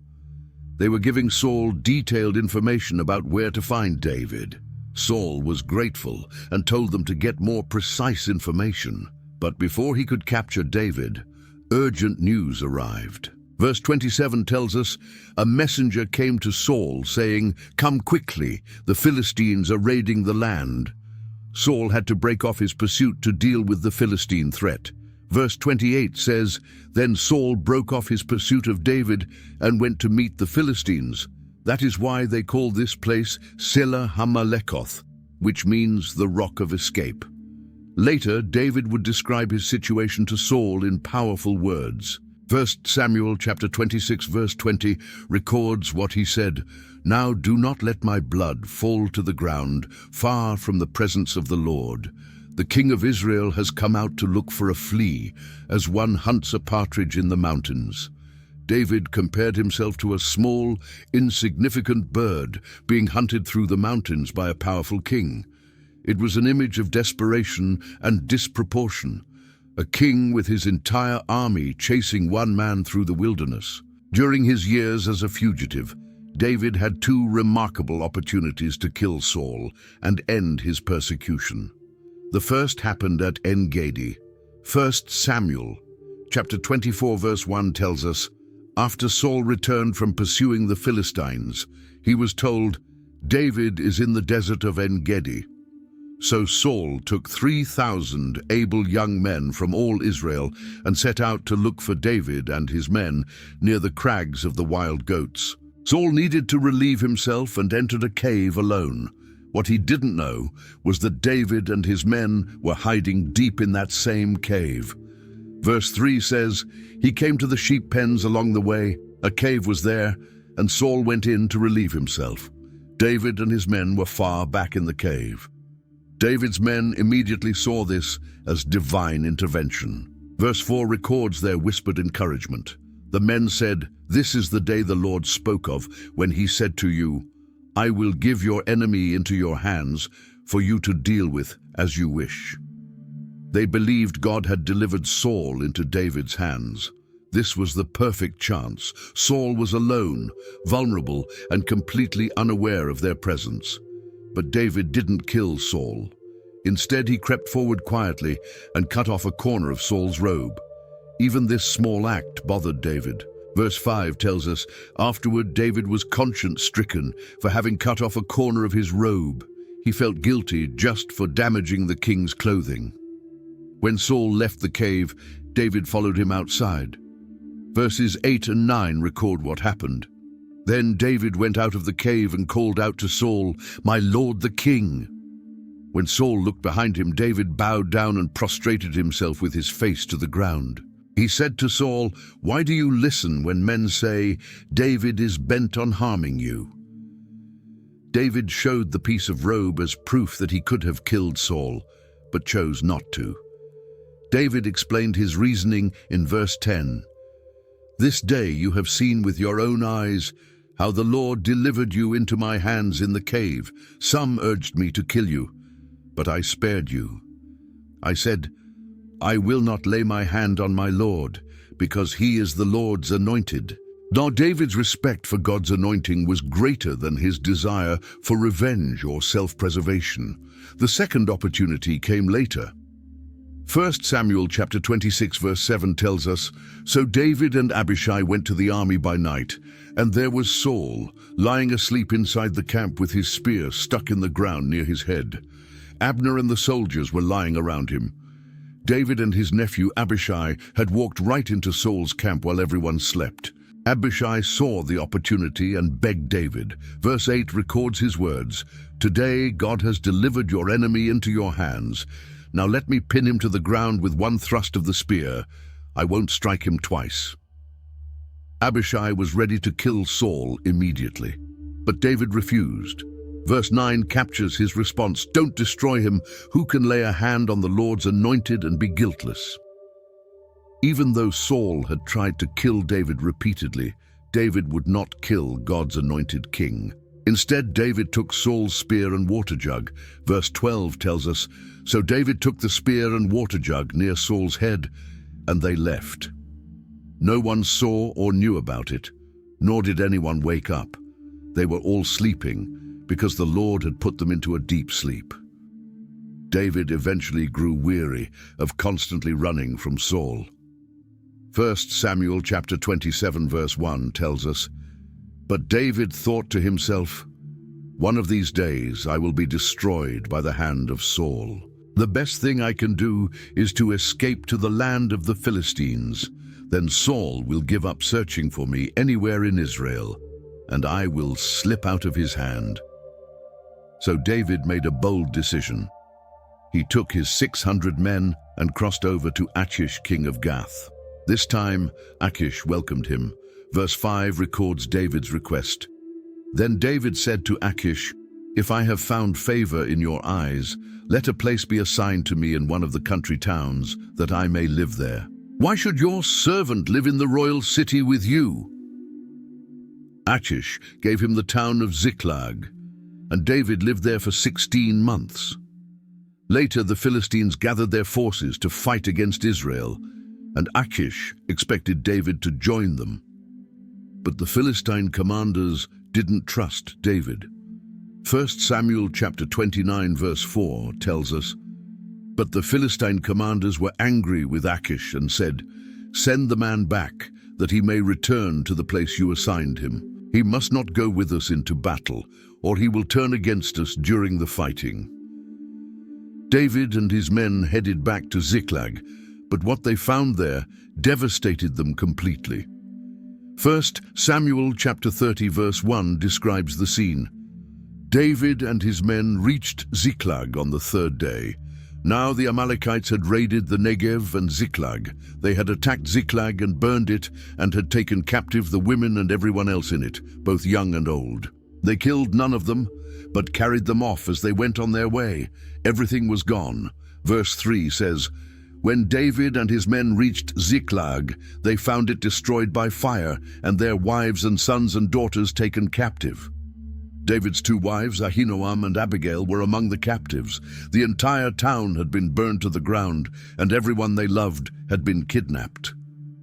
They were giving Saul detailed information about where to find David. Saul was grateful and told them to get more precise information. But before he could capture David, urgent news arrived. Verse 27 tells us, a messenger came to Saul saying, "Come quickly, the Philistines are raiding the land." Saul had to break off his pursuit to deal with the Philistine threat. Verse 28 says, "Then Saul broke off his pursuit of David and went to meet the Philistines. That is why they call this place Selah Hamalekoth, which means the rock of escape." Later, David would describe his situation to Saul in powerful words. 1 Samuel chapter 26 verse 20 records what he said, "Now do not let my blood fall to the ground, far from the presence of the Lord. The king of Israel has come out to look for a flea, as one hunts a partridge in the mountains." David compared himself to a small, insignificant bird being hunted through the mountains by a powerful king. It was an image of desperation and disproportion. A king with his entire army chasing one man through the wilderness. During his years as a fugitive, David had two remarkable opportunities to kill Saul and end his persecution. The first happened at En-Gedi. 1 Samuel chapter 24 verse 1 tells us, after Saul returned from pursuing the Philistines, he was told, "David is in the desert of En-Gedi." So Saul took 3,000 able young men from all Israel and set out to look for David and his men near the crags of the wild goats. Saul needed to relieve himself and entered a cave alone. What he didn't know was that David and his men were hiding deep in that same cave. Verse 3 says, "He came to the sheep pens along the way. A cave was there, and Saul went in to relieve himself. David and his men were far back in the cave." David's men immediately saw this as divine intervention. Verse 4 records their whispered encouragement. The men said, "This is the day the Lord spoke of when he said to you, 'I will give your enemy into your hands for you to deal with as you wish.'" They believed God had delivered Saul into David's hands. This was the perfect chance. Saul was alone, vulnerable, and completely unaware of their presence. But David didn't kill Saul. Instead, he crept forward quietly and cut off a corner of Saul's robe. Even this small act bothered David. Verse 5 tells us, afterward David was conscience-stricken for having cut off a corner of his robe. He felt guilty just for damaging the king's clothing. When Saul left the cave, David followed him outside. Verses 8 and 9 record what happened. Then David went out of the cave and called out to Saul, "My lord the king." When Saul looked behind him, David bowed down and prostrated himself with his face to the ground. He said to Saul, "Why do you listen when men say, 'David is bent on harming you'?" David showed the piece of robe as proof that he could have killed Saul, but chose not to. David explained his reasoning in verse 10. "This day you have seen with your own eyes how the Lord delivered you into my hands in the cave. Some urged me to kill you, but I spared you. I said, 'I will not lay my hand on my Lord, because he is the Lord's anointed.'" Now David's respect for God's anointing was greater than his desire for revenge or self-preservation. The second opportunity came later. 1 Samuel chapter 26 verse 7 tells us, "So David and Abishai went to the army by night, and there was Saul, lying asleep inside the camp with his spear stuck in the ground near his head. Abner and the soldiers were lying around him. David and his nephew Abishai had walked right into Saul's camp while everyone slept. Abishai saw the opportunity and begged David. Verse 8 records his words, "Today God has delivered your enemy into your hands. Now let me pin him to the ground with one thrust of the spear. I won't strike him twice." Abishai was ready to kill Saul immediately, but David refused. Verse 9 captures his response, "Don't destroy him. Who can lay a hand on the Lord's anointed and be guiltless?" Even though Saul had tried to kill David repeatedly, David would not kill God's anointed king. Instead, David took Saul's spear and water jug. Verse 12 tells us, "So David took the spear and water jug near Saul's head, and they left. No one saw or knew about it, nor did anyone wake up. They were all sleeping, because the Lord had put them into a deep sleep." David eventually grew weary of constantly running from Saul. 1 Samuel chapter 27 verse 1 tells us, "But David thought to himself, 'One of these days I will be destroyed by the hand of Saul. The best thing I can do is to escape to the land of the Philistines. Then Saul will give up searching for me anywhere in Israel, and I will slip out of his hand.' So David made a bold decision. He took his 600 men and crossed over to Achish, king of Gath. This time, Achish welcomed him. Verse 5 records David's request. "Then David said to Achish, 'If I have found favor in your eyes, let a place be assigned to me in one of the country towns, that I may live there. Why should your servant live in the royal city with you?' Achish gave him the town of Ziklag, and David lived there for 16 months. Later, the Philistines gathered their forces to fight against Israel, and Achish expected David to join them. But the Philistine commanders didn't trust David. 1 Samuel chapter 29 verse 4 tells us, "But the Philistine commanders were angry with Achish and said, 'Send the man back, that he may return to the place you assigned him. He must not go with us into battle, or he will turn against us during the fighting.' David and his men headed back to Ziklag, but what they found there devastated them completely. 1 Samuel chapter 30 verse 1 describes the scene. David and his men reached Ziklag on the third day. Now the Amalekites had raided the Negev and Ziklag. They had attacked Ziklag and burned it, and had taken captive the women and everyone else in it, both young and old. They killed none of them, but carried them off as they went on their way. Everything was gone. Verse 3 says, "When David and his men reached Ziklag, they found it destroyed by fire, and their wives and sons and daughters taken captive." David's two wives, Ahinoam and Abigail, were among the captives. The entire town had been burned to the ground, and everyone they loved had been kidnapped.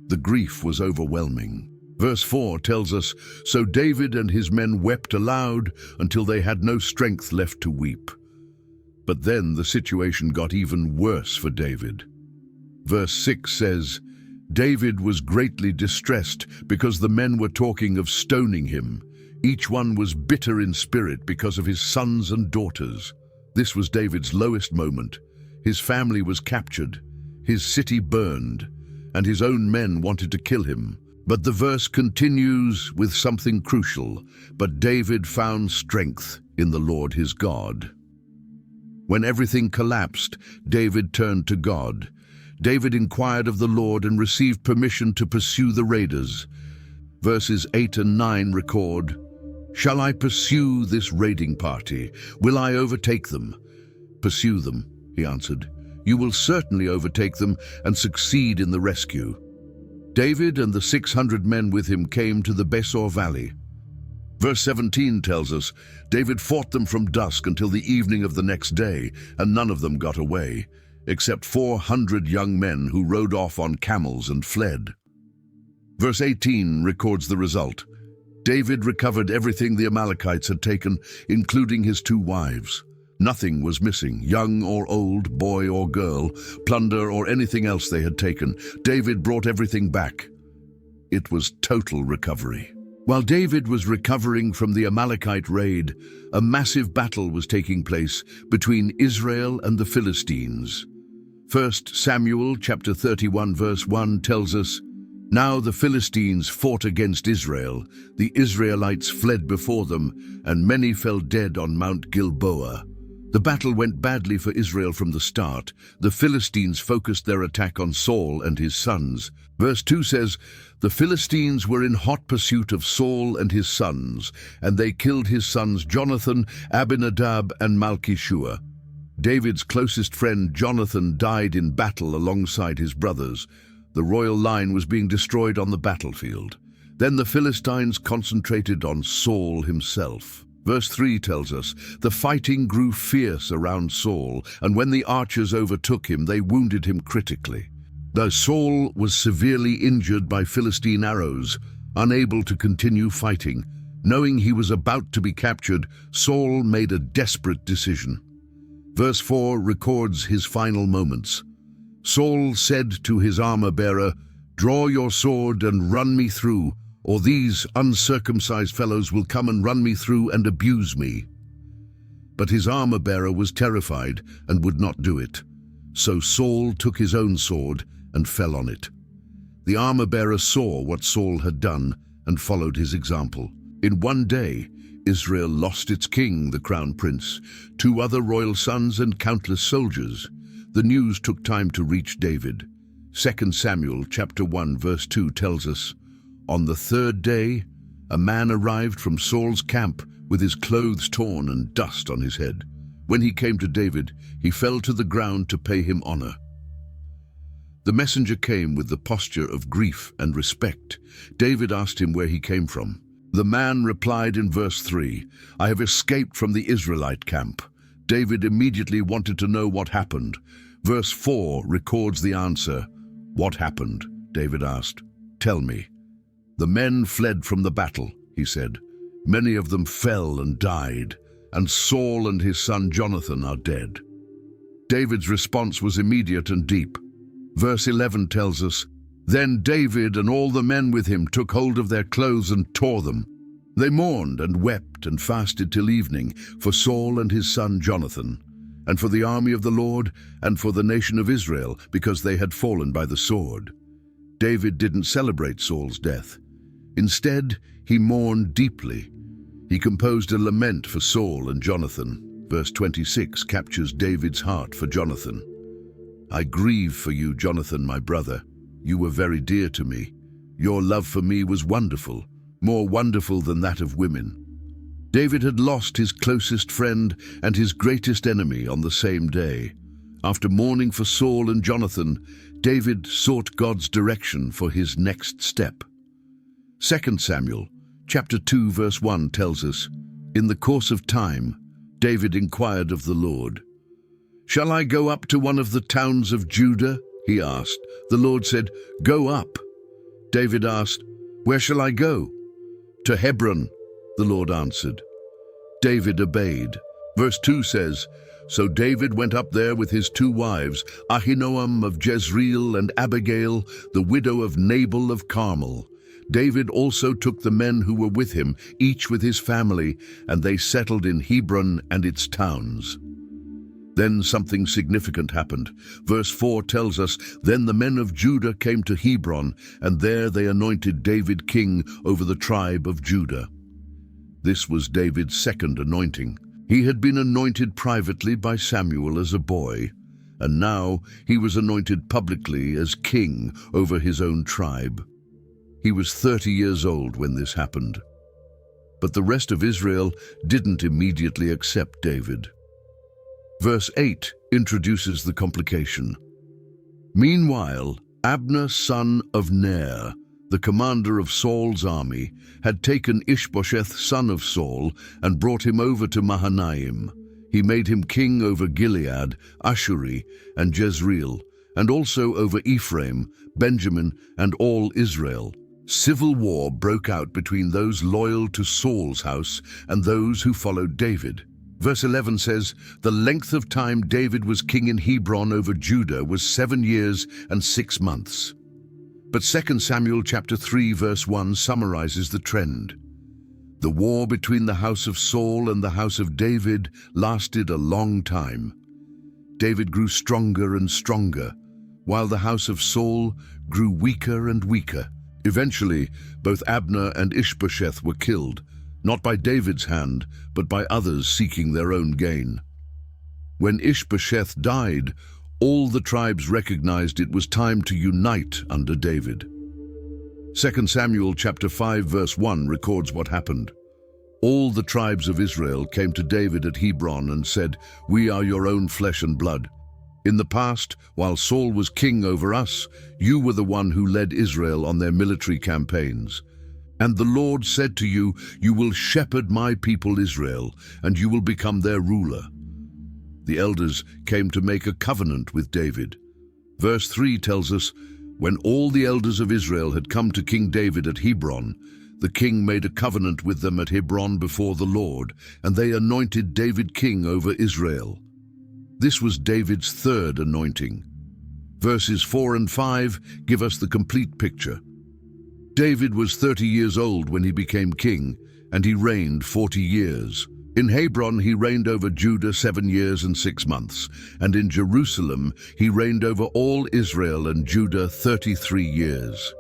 The grief was overwhelming. Verse 4 tells us, "So David and his men wept aloud until they had no strength left to weep." But then the situation got even worse for David. Verse 6 says, "David was greatly distressed because the men were talking of stoning him. Each one was bitter in spirit because of his sons and daughters." This was David's lowest moment. His family was captured, his city burned, and his own men wanted to kill him. But the verse continues with something crucial. "But David found strength in the Lord his God." When everything collapsed, David turned to God. David inquired of the Lord and received permission to pursue the raiders. Verses 8 and 9 record, "Shall I pursue this raiding party? Will I overtake them?" "Pursue them," he answered. "You will certainly overtake them and succeed in the rescue." David and the 600 men with him came to the Besor Valley. Verse 17 tells us, David fought them from dusk until the evening of the next day, and none of them got away, except 400 young men who rode off on camels and fled. Verse 18 records the result. David recovered everything the Amalekites had taken, including his two wives. Nothing was missing, young or old, boy or girl, plunder or anything else they had taken. David brought everything back. It was total recovery. While David was recovering from the Amalekite raid, a massive battle was taking place between Israel and the Philistines. 1 Samuel chapter 31 verse 1 tells us, "Now the Philistines fought against Israel. The Israelites fled before them, and many fell dead on Mount Gilboa." The battle went badly for Israel from the start. The Philistines focused their attack on Saul and his sons. Verse 2 says, "The Philistines were in hot pursuit of Saul and his sons, and they killed his sons Jonathan, Abinadab, and Malchishua." David's closest friend Jonathan died in battle alongside his brothers. The royal line was being destroyed on the battlefield. Then the Philistines concentrated on Saul himself. Verse 3 tells us, "The fighting grew fierce around Saul, and when the archers overtook him, they wounded him critically." Though Saul was severely injured by Philistine arrows, unable to continue fighting, knowing he was about to be captured, Saul made a desperate decision. Verse 4 records his final moments. Saul said to his armor-bearer, "Draw your sword and run me through, or these uncircumcised fellows will come and run me through and abuse me." But his armor-bearer was terrified and would not do it. So Saul took his own sword and fell on it. The armor-bearer saw what Saul had done and followed his example. In one day, Israel lost its king, the crown prince, 2 other royal sons, and countless soldiers. The news took time to reach David. 2 Samuel chapter 1 verse 2 tells us, "On the 3rd day, a man arrived from Saul's camp with his clothes torn and dust on his head. When he came to David, he fell to the ground to pay him honor. The messenger came with the posture of grief and respect. David asked him where he came from. The man replied in verse 3, "I have escaped from the Israelite camp." David immediately wanted to know what happened. Verse 4 records the answer. "What happened?" David asked. "Tell me." "The men fled from the battle," he said. "Many of them fell and died, and Saul and his son Jonathan are dead." David's response was immediate and deep. Verse 11 tells us, "Then David and all the men with him took hold of their clothes and tore them. They mourned and wept and fasted till evening for Saul and his son Jonathan, and for the army of the Lord and for the nation of Israel, because they had fallen by the sword." David didn't celebrate Saul's death. Instead, he mourned deeply. He composed a lament for Saul and Jonathan. Verse 26 captures David's heart for Jonathan. "I grieve for you, Jonathan, my brother. You were very dear to me. Your love for me was wonderful, more wonderful than that of women." David had lost his closest friend and his greatest enemy on the same day. After mourning for Saul and Jonathan, David sought God's direction for his next step. 2 Samuel chapter 2 verse 1 tells us, "In the course of time, David inquired of the Lord. 'Shall I go up to one of the towns of Judah?' he asked. The Lord said, 'Go up.' David asked, 'Where shall I go?' 'To Hebron,' the Lord answered. David obeyed. Verse 2 says, "So David went up there with his 2 wives, Ahinoam of Jezreel and Abigail, the widow of Nabal of Carmel. David also took the men who were with him, each with his family, and they settled in Hebron and its towns." Then something significant happened. Verse 4 tells us, "Then the men of Judah came to Hebron, and there they anointed David king over the tribe of Judah." This was David's second anointing. He had been anointed privately by Samuel as a boy, and now he was anointed publicly as king over his own tribe. He was 30 years old when this happened. But the rest of Israel didn't immediately accept David. Verse 8 introduces the complication. "Meanwhile, Abner, son of Ner, the commander of Saul's army, had taken Ishbosheth, son of Saul, and brought him over to Mahanaim. He made him king over Gilead, Ashuri, and Jezreel, and also over Ephraim, Benjamin, and all Israel." Civil war broke out between those loyal to Saul's house and those who followed David. Verse 11 says, "The length of time David was king in Hebron over Judah was 7 years and 6 months." But 2 Samuel chapter 3 verse 1 summarizes the trend. The war between the house of Saul and the house of David lasted a long time. David grew stronger and stronger, while the house of Saul grew weaker and weaker. Eventually, both Abner and Ishbosheth were killed, not by David's hand, but by others seeking their own gain. When Ishbosheth died, all the tribes recognized it was time to unite under David. 2 Samuel chapter 5 verse 1 records what happened. All the tribes of Israel came to David at Hebron and said, "We are your own flesh and blood. In the past, while Saul was king over us, you were the one who led Israel on their military campaigns. And the Lord said to you, 'You will shepherd my people Israel, and you will become their ruler.'" The elders came to make a covenant with David. Verse 3 tells us, "When all the elders of Israel had come to King David at Hebron, the king made a covenant with them at Hebron before the Lord, and they anointed David king over Israel." This was David's third anointing. Verses 4 and 5 give us the complete picture. David was 30 years old when he became king, and he reigned 40 years. In Hebron he reigned over Judah 7 years and 6 months, and in Jerusalem he reigned over all Israel and Judah 33 years.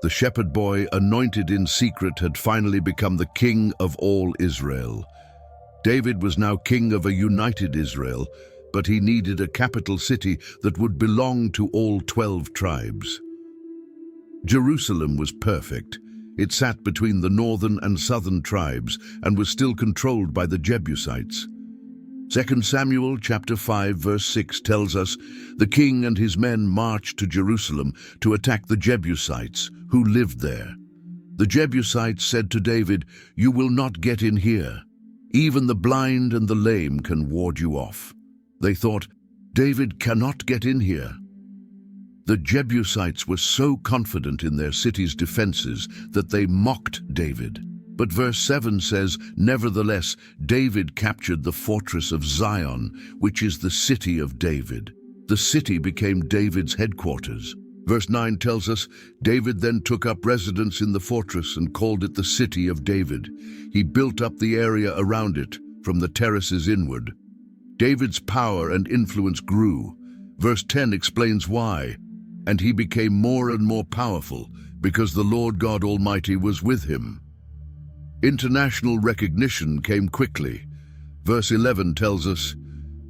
The shepherd boy, anointed in secret, had finally become the king of all Israel. David was now king of a united Israel, but he needed a capital city that would belong to all 12 tribes. Jerusalem was perfect. It sat between the northern and southern tribes and was still controlled by the Jebusites. 2 Samuel chapter 5 verse 6 tells us, "The king and his men marched to Jerusalem to attack the Jebusites who lived there. The Jebusites said to David, 'You will not get in here. Even the blind and the lame can ward you off.' They thought, 'David cannot get in here.' The Jebusites were so confident in their city's defenses that they mocked David. But verse 7 says, "Nevertheless, David captured the fortress of Zion, which is the city of David." The city became David's headquarters. Verse 9 tells us, "David then took up residence in the fortress and called it the city of David. He built up the area around it, from the terraces inward." David's power and influence grew. Verse 10 explains why. "And he became more and more powerful, because the Lord God Almighty was with him." International recognition came quickly. Verse 11 tells us,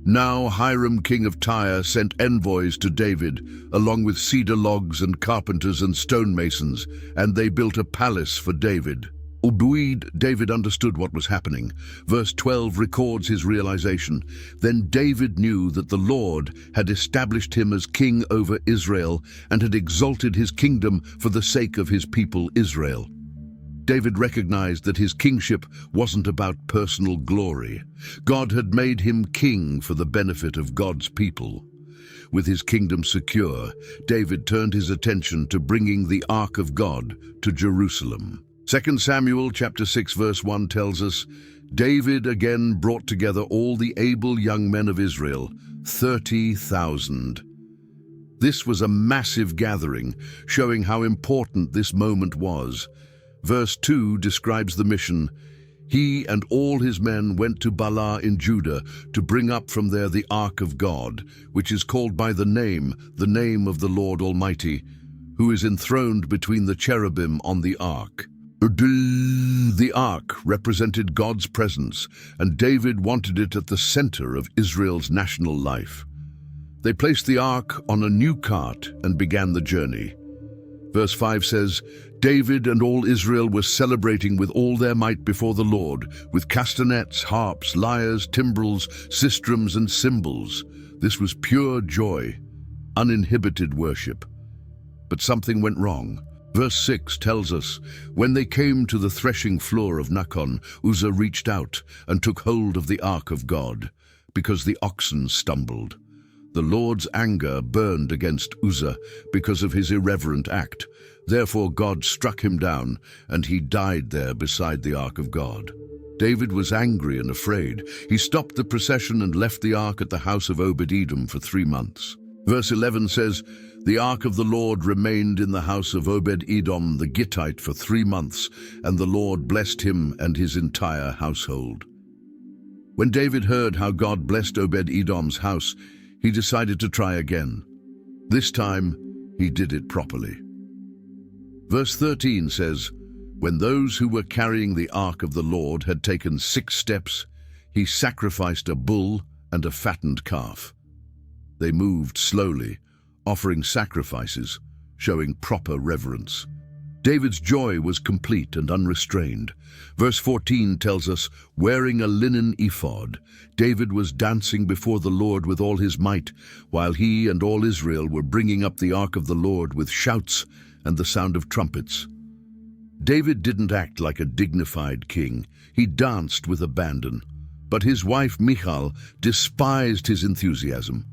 "Now Hiram king of Tyre sent envoys to David, along with cedar logs and carpenters and stonemasons, and they built a palace for David." Albeit David understood what was happening. Verse 12 records his realization. "Then David knew that the Lord had established him as king over Israel and had exalted his kingdom for the sake of his people Israel." David recognized that his kingship wasn't about personal glory. God had made him king for the benefit of God's people. With his kingdom secure, David turned his attention to bringing the Ark of God to Jerusalem. 2 Samuel chapter 6 verse 1 tells us, "David again brought together all the able young men of Israel, 30,000. This was a massive gathering, showing how important this moment was. Verse 2 describes the mission. "He and all his men went to Baalah in Judah to bring up from there the Ark of God, which is called by the name of the Lord Almighty, who is enthroned between the cherubim on the Ark." The Ark represented God's presence, and David wanted it at the center of Israel's national life. They placed the Ark on a new cart and began the journey. Verse 5 says, "David and all Israel were celebrating with all their might before the Lord, with castanets, harps, lyres, timbrels, sistrums, and cymbals." This was pure joy, uninhibited worship. But something went wrong. Verse 6 tells us, "When they came to the threshing floor of Nakon, Uzzah reached out and took hold of the Ark of God, because the oxen stumbled. The Lord's anger burned against Uzzah because of his irreverent act. Therefore God struck him down, and he died there beside the Ark of God." David was angry and afraid. He stopped the procession and left the ark at the house of Obed-Edom for 3 months. Verse 11 says, "The ark of the Lord remained in the house of Obed-Edom the Gittite for 3 months, and the Lord blessed him and his entire household." When David heard how God blessed Obed-Edom's house, he decided to try again. This time, he did it properly. Verse 13 says, "When those who were carrying the ark of the Lord had taken 6 steps, he sacrificed a bull and a fattened calf. They moved slowly, offering sacrifices, showing proper reverence. David's joy was complete and unrestrained. Verse 14 tells us, wearing a linen ephod, David was dancing before the Lord with all his might, while he and all Israel were bringing up the ark of the Lord with shouts and the sound of trumpets. David didn't act like a dignified king. He danced with abandon. But his wife Michal despised his enthusiasm.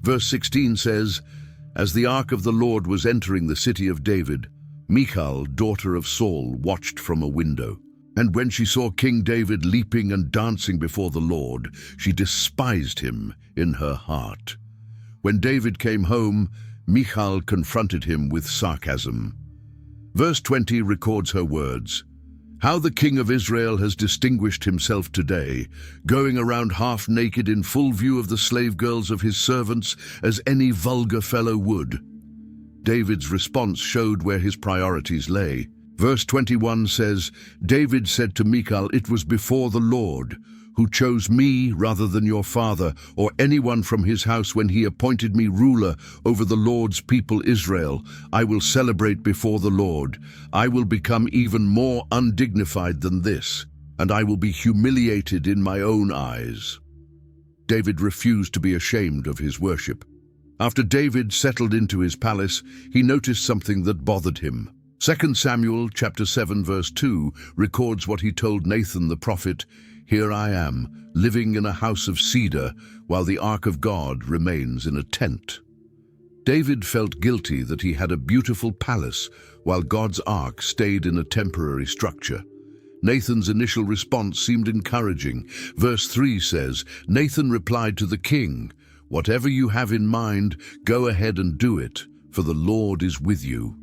Verse 16 says, "As the ark of the Lord was entering the city of David, Michal, daughter of Saul, watched from a window. And when she saw King David leaping and dancing before the Lord, she despised him in her heart. When David came home, Michal confronted him with sarcasm." Verse 20 records her words, "How the king of Israel has distinguished himself today, going around half naked in full view of the slave girls of his servants, as any vulgar fellow would." David's response showed where his priorities lay. Verse 21 says, "David said to Michal, 'It was before the Lord, who chose me rather than your father or anyone from his house when he appointed me ruler over the Lord's people Israel. I will celebrate before the Lord. I will become even more undignified than this, and I will be humiliated in my own eyes." David refused to be ashamed of his worship. After David settled into his palace, he noticed something that bothered him. 2 Samuel chapter 7 verse 2 records what he told Nathan the prophet, "Here I am, living in a house of cedar, while the ark of God remains in a tent." David felt guilty that he had a beautiful palace, while God's ark stayed in a temporary structure. Nathan's initial response seemed encouraging. Verse 3 says, "Nathan replied to the king, 'Whatever you have in mind, go ahead and do it, for the Lord is with you.'"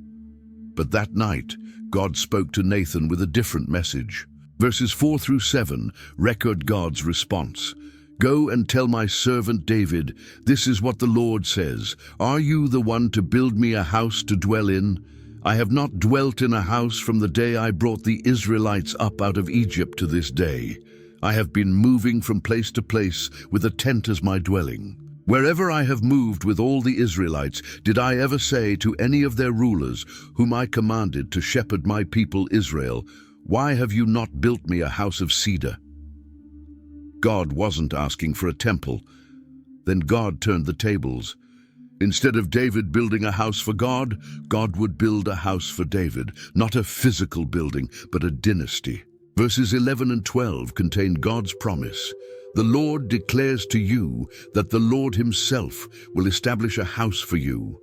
But that night, God spoke to Nathan with a different message. Verses 4 through 7 record God's response. "Go and tell my servant David, this is what the Lord says. Are you the one to build me a house to dwell in? I have not dwelt in a house from the day I brought the Israelites up out of Egypt to this day. I have been moving from place to place with a tent as my dwelling. Wherever I have moved with all the Israelites, did I ever say to any of their rulers, whom I commanded to shepherd my people Israel, 'Why have you not built me a house of cedar?'" God wasn't asking for a temple. Then God turned the tables. Instead of David building a house for God, God would build a house for David, not a physical building, but a dynasty. Verses 11 and 12 contain God's promise. "The Lord declares to you that the Lord himself will establish a house for you.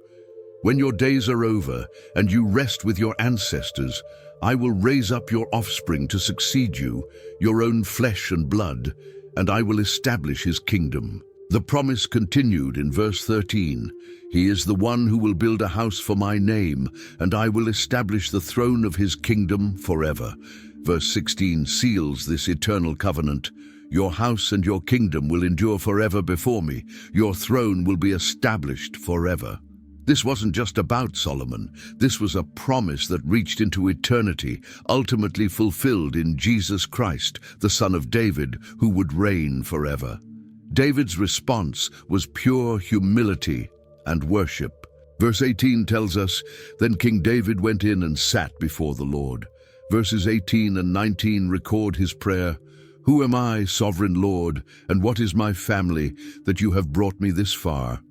When your days are over and you rest with your ancestors, I will raise up your offspring to succeed you, your own flesh and blood, and I will establish his kingdom." The promise continued in verse 13. "He is the one who will build a house for my name, and I will establish the throne of his kingdom forever." Verse 16 seals this eternal covenant. "Your house and your kingdom will endure forever before me. Your throne will be established forever." This wasn't just about Solomon. This was a promise that reached into eternity, ultimately fulfilled in Jesus Christ, the Son of David, who would reign forever. David's response was pure humility and worship. Verse 18 tells us, "Then King David went in and sat before the Lord." Verses 18 and 19 record his prayer, "Who am I, sovereign Lord, and what is my family, that you have brought me this far?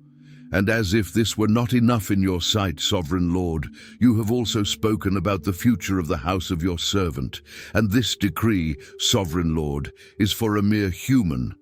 And as if this were not enough in your sight, sovereign Lord, you have also spoken about the future of the house of your servant. And this decree, sovereign Lord, is for a mere human."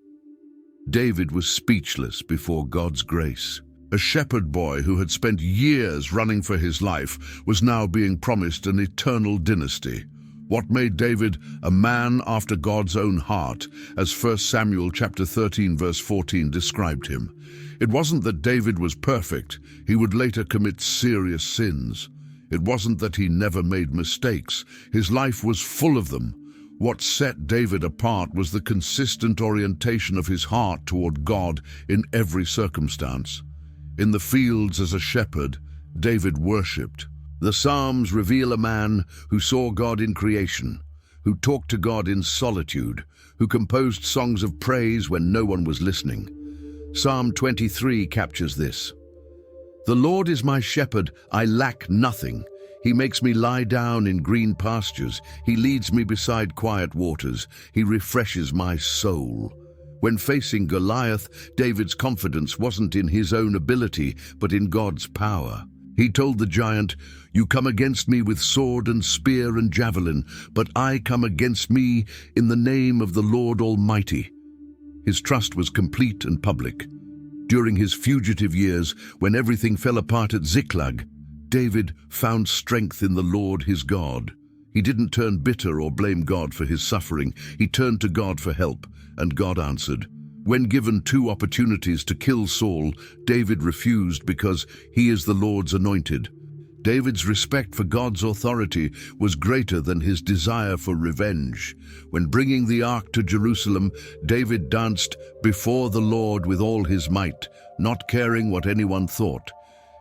David was speechless before God's grace. A shepherd boy who had spent years running for his life was now being promised an eternal dynasty. What made David a man after God's own heart, as 1 Samuel chapter 13 verse 14 described him? It wasn't that David was perfect. He would later commit serious sins. It wasn't that he never made mistakes. His life was full of them. What set David apart was the consistent orientation of his heart toward God in every circumstance. In the fields as a shepherd, David worshipped. The Psalms reveal a man who saw God in creation, who talked to God in solitude, who composed songs of praise when no one was listening. Psalm 23 captures this. The Lord is my shepherd, I lack nothing. He makes me lie down in green pastures. He leads me beside quiet waters. He refreshes my soul. When facing Goliath, David's confidence wasn't in his own ability, but in God's power. He told the giant, "You come against me with sword and spear and javelin, but I come against me in the name of the Lord Almighty." His trust was complete and public. During his fugitive years, when everything fell apart at Ziklag, David found strength in the Lord his God. He didn't turn bitter or blame God for his suffering. He turned to God for help, and God answered. When given 2 opportunities to kill Saul, David refused because he is the Lord's anointed. David's respect for God's authority was greater than his desire for revenge. When bringing the ark to Jerusalem, David danced before the Lord with all his might, not caring what anyone thought.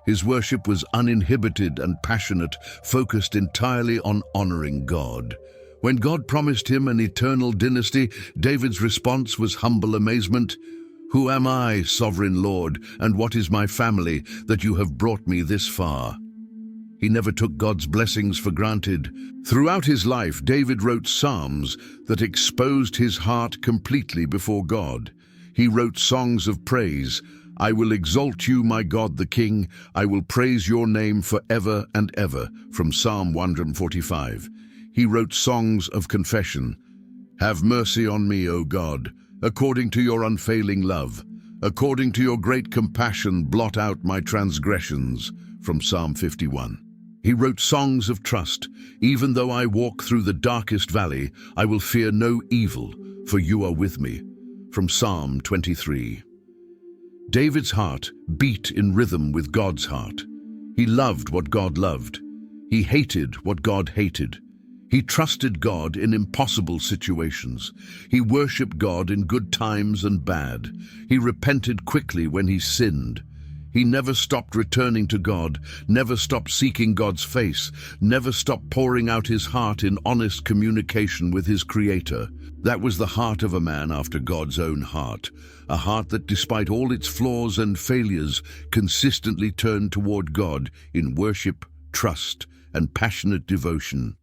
His worship was uninhibited and passionate, focused entirely on honoring God. When God promised him an eternal dynasty, David's response was humble amazement. "Who am I, sovereign Lord, and what is my family, that you have brought me this far?" He never took God's blessings for granted. Throughout his life, David wrote psalms that exposed his heart completely before God. He wrote songs of praise. "I will exalt you, my God the King. I will praise your name forever and ever," from Psalm 145. He wrote songs of confession. "Have mercy on me, O God, according to your unfailing love. According to your great compassion, blot out my transgressions," from Psalm 51. He wrote songs of trust. "Even though I walk through the darkest valley, I will fear no evil, for you are with me," from Psalm 23. David's heart beat in rhythm with God's heart. He loved what God loved. He hated what God hated. He trusted God in impossible situations. He worshipped God in good times and bad. He repented quickly when he sinned. He never stopped returning to God, never stopped seeking God's face, never stopped pouring out his heart in honest communication with his Creator. That was the heart of a man after God's own heart, a heart that, despite all its flaws and failures, consistently turned toward God in worship, trust, and passionate devotion.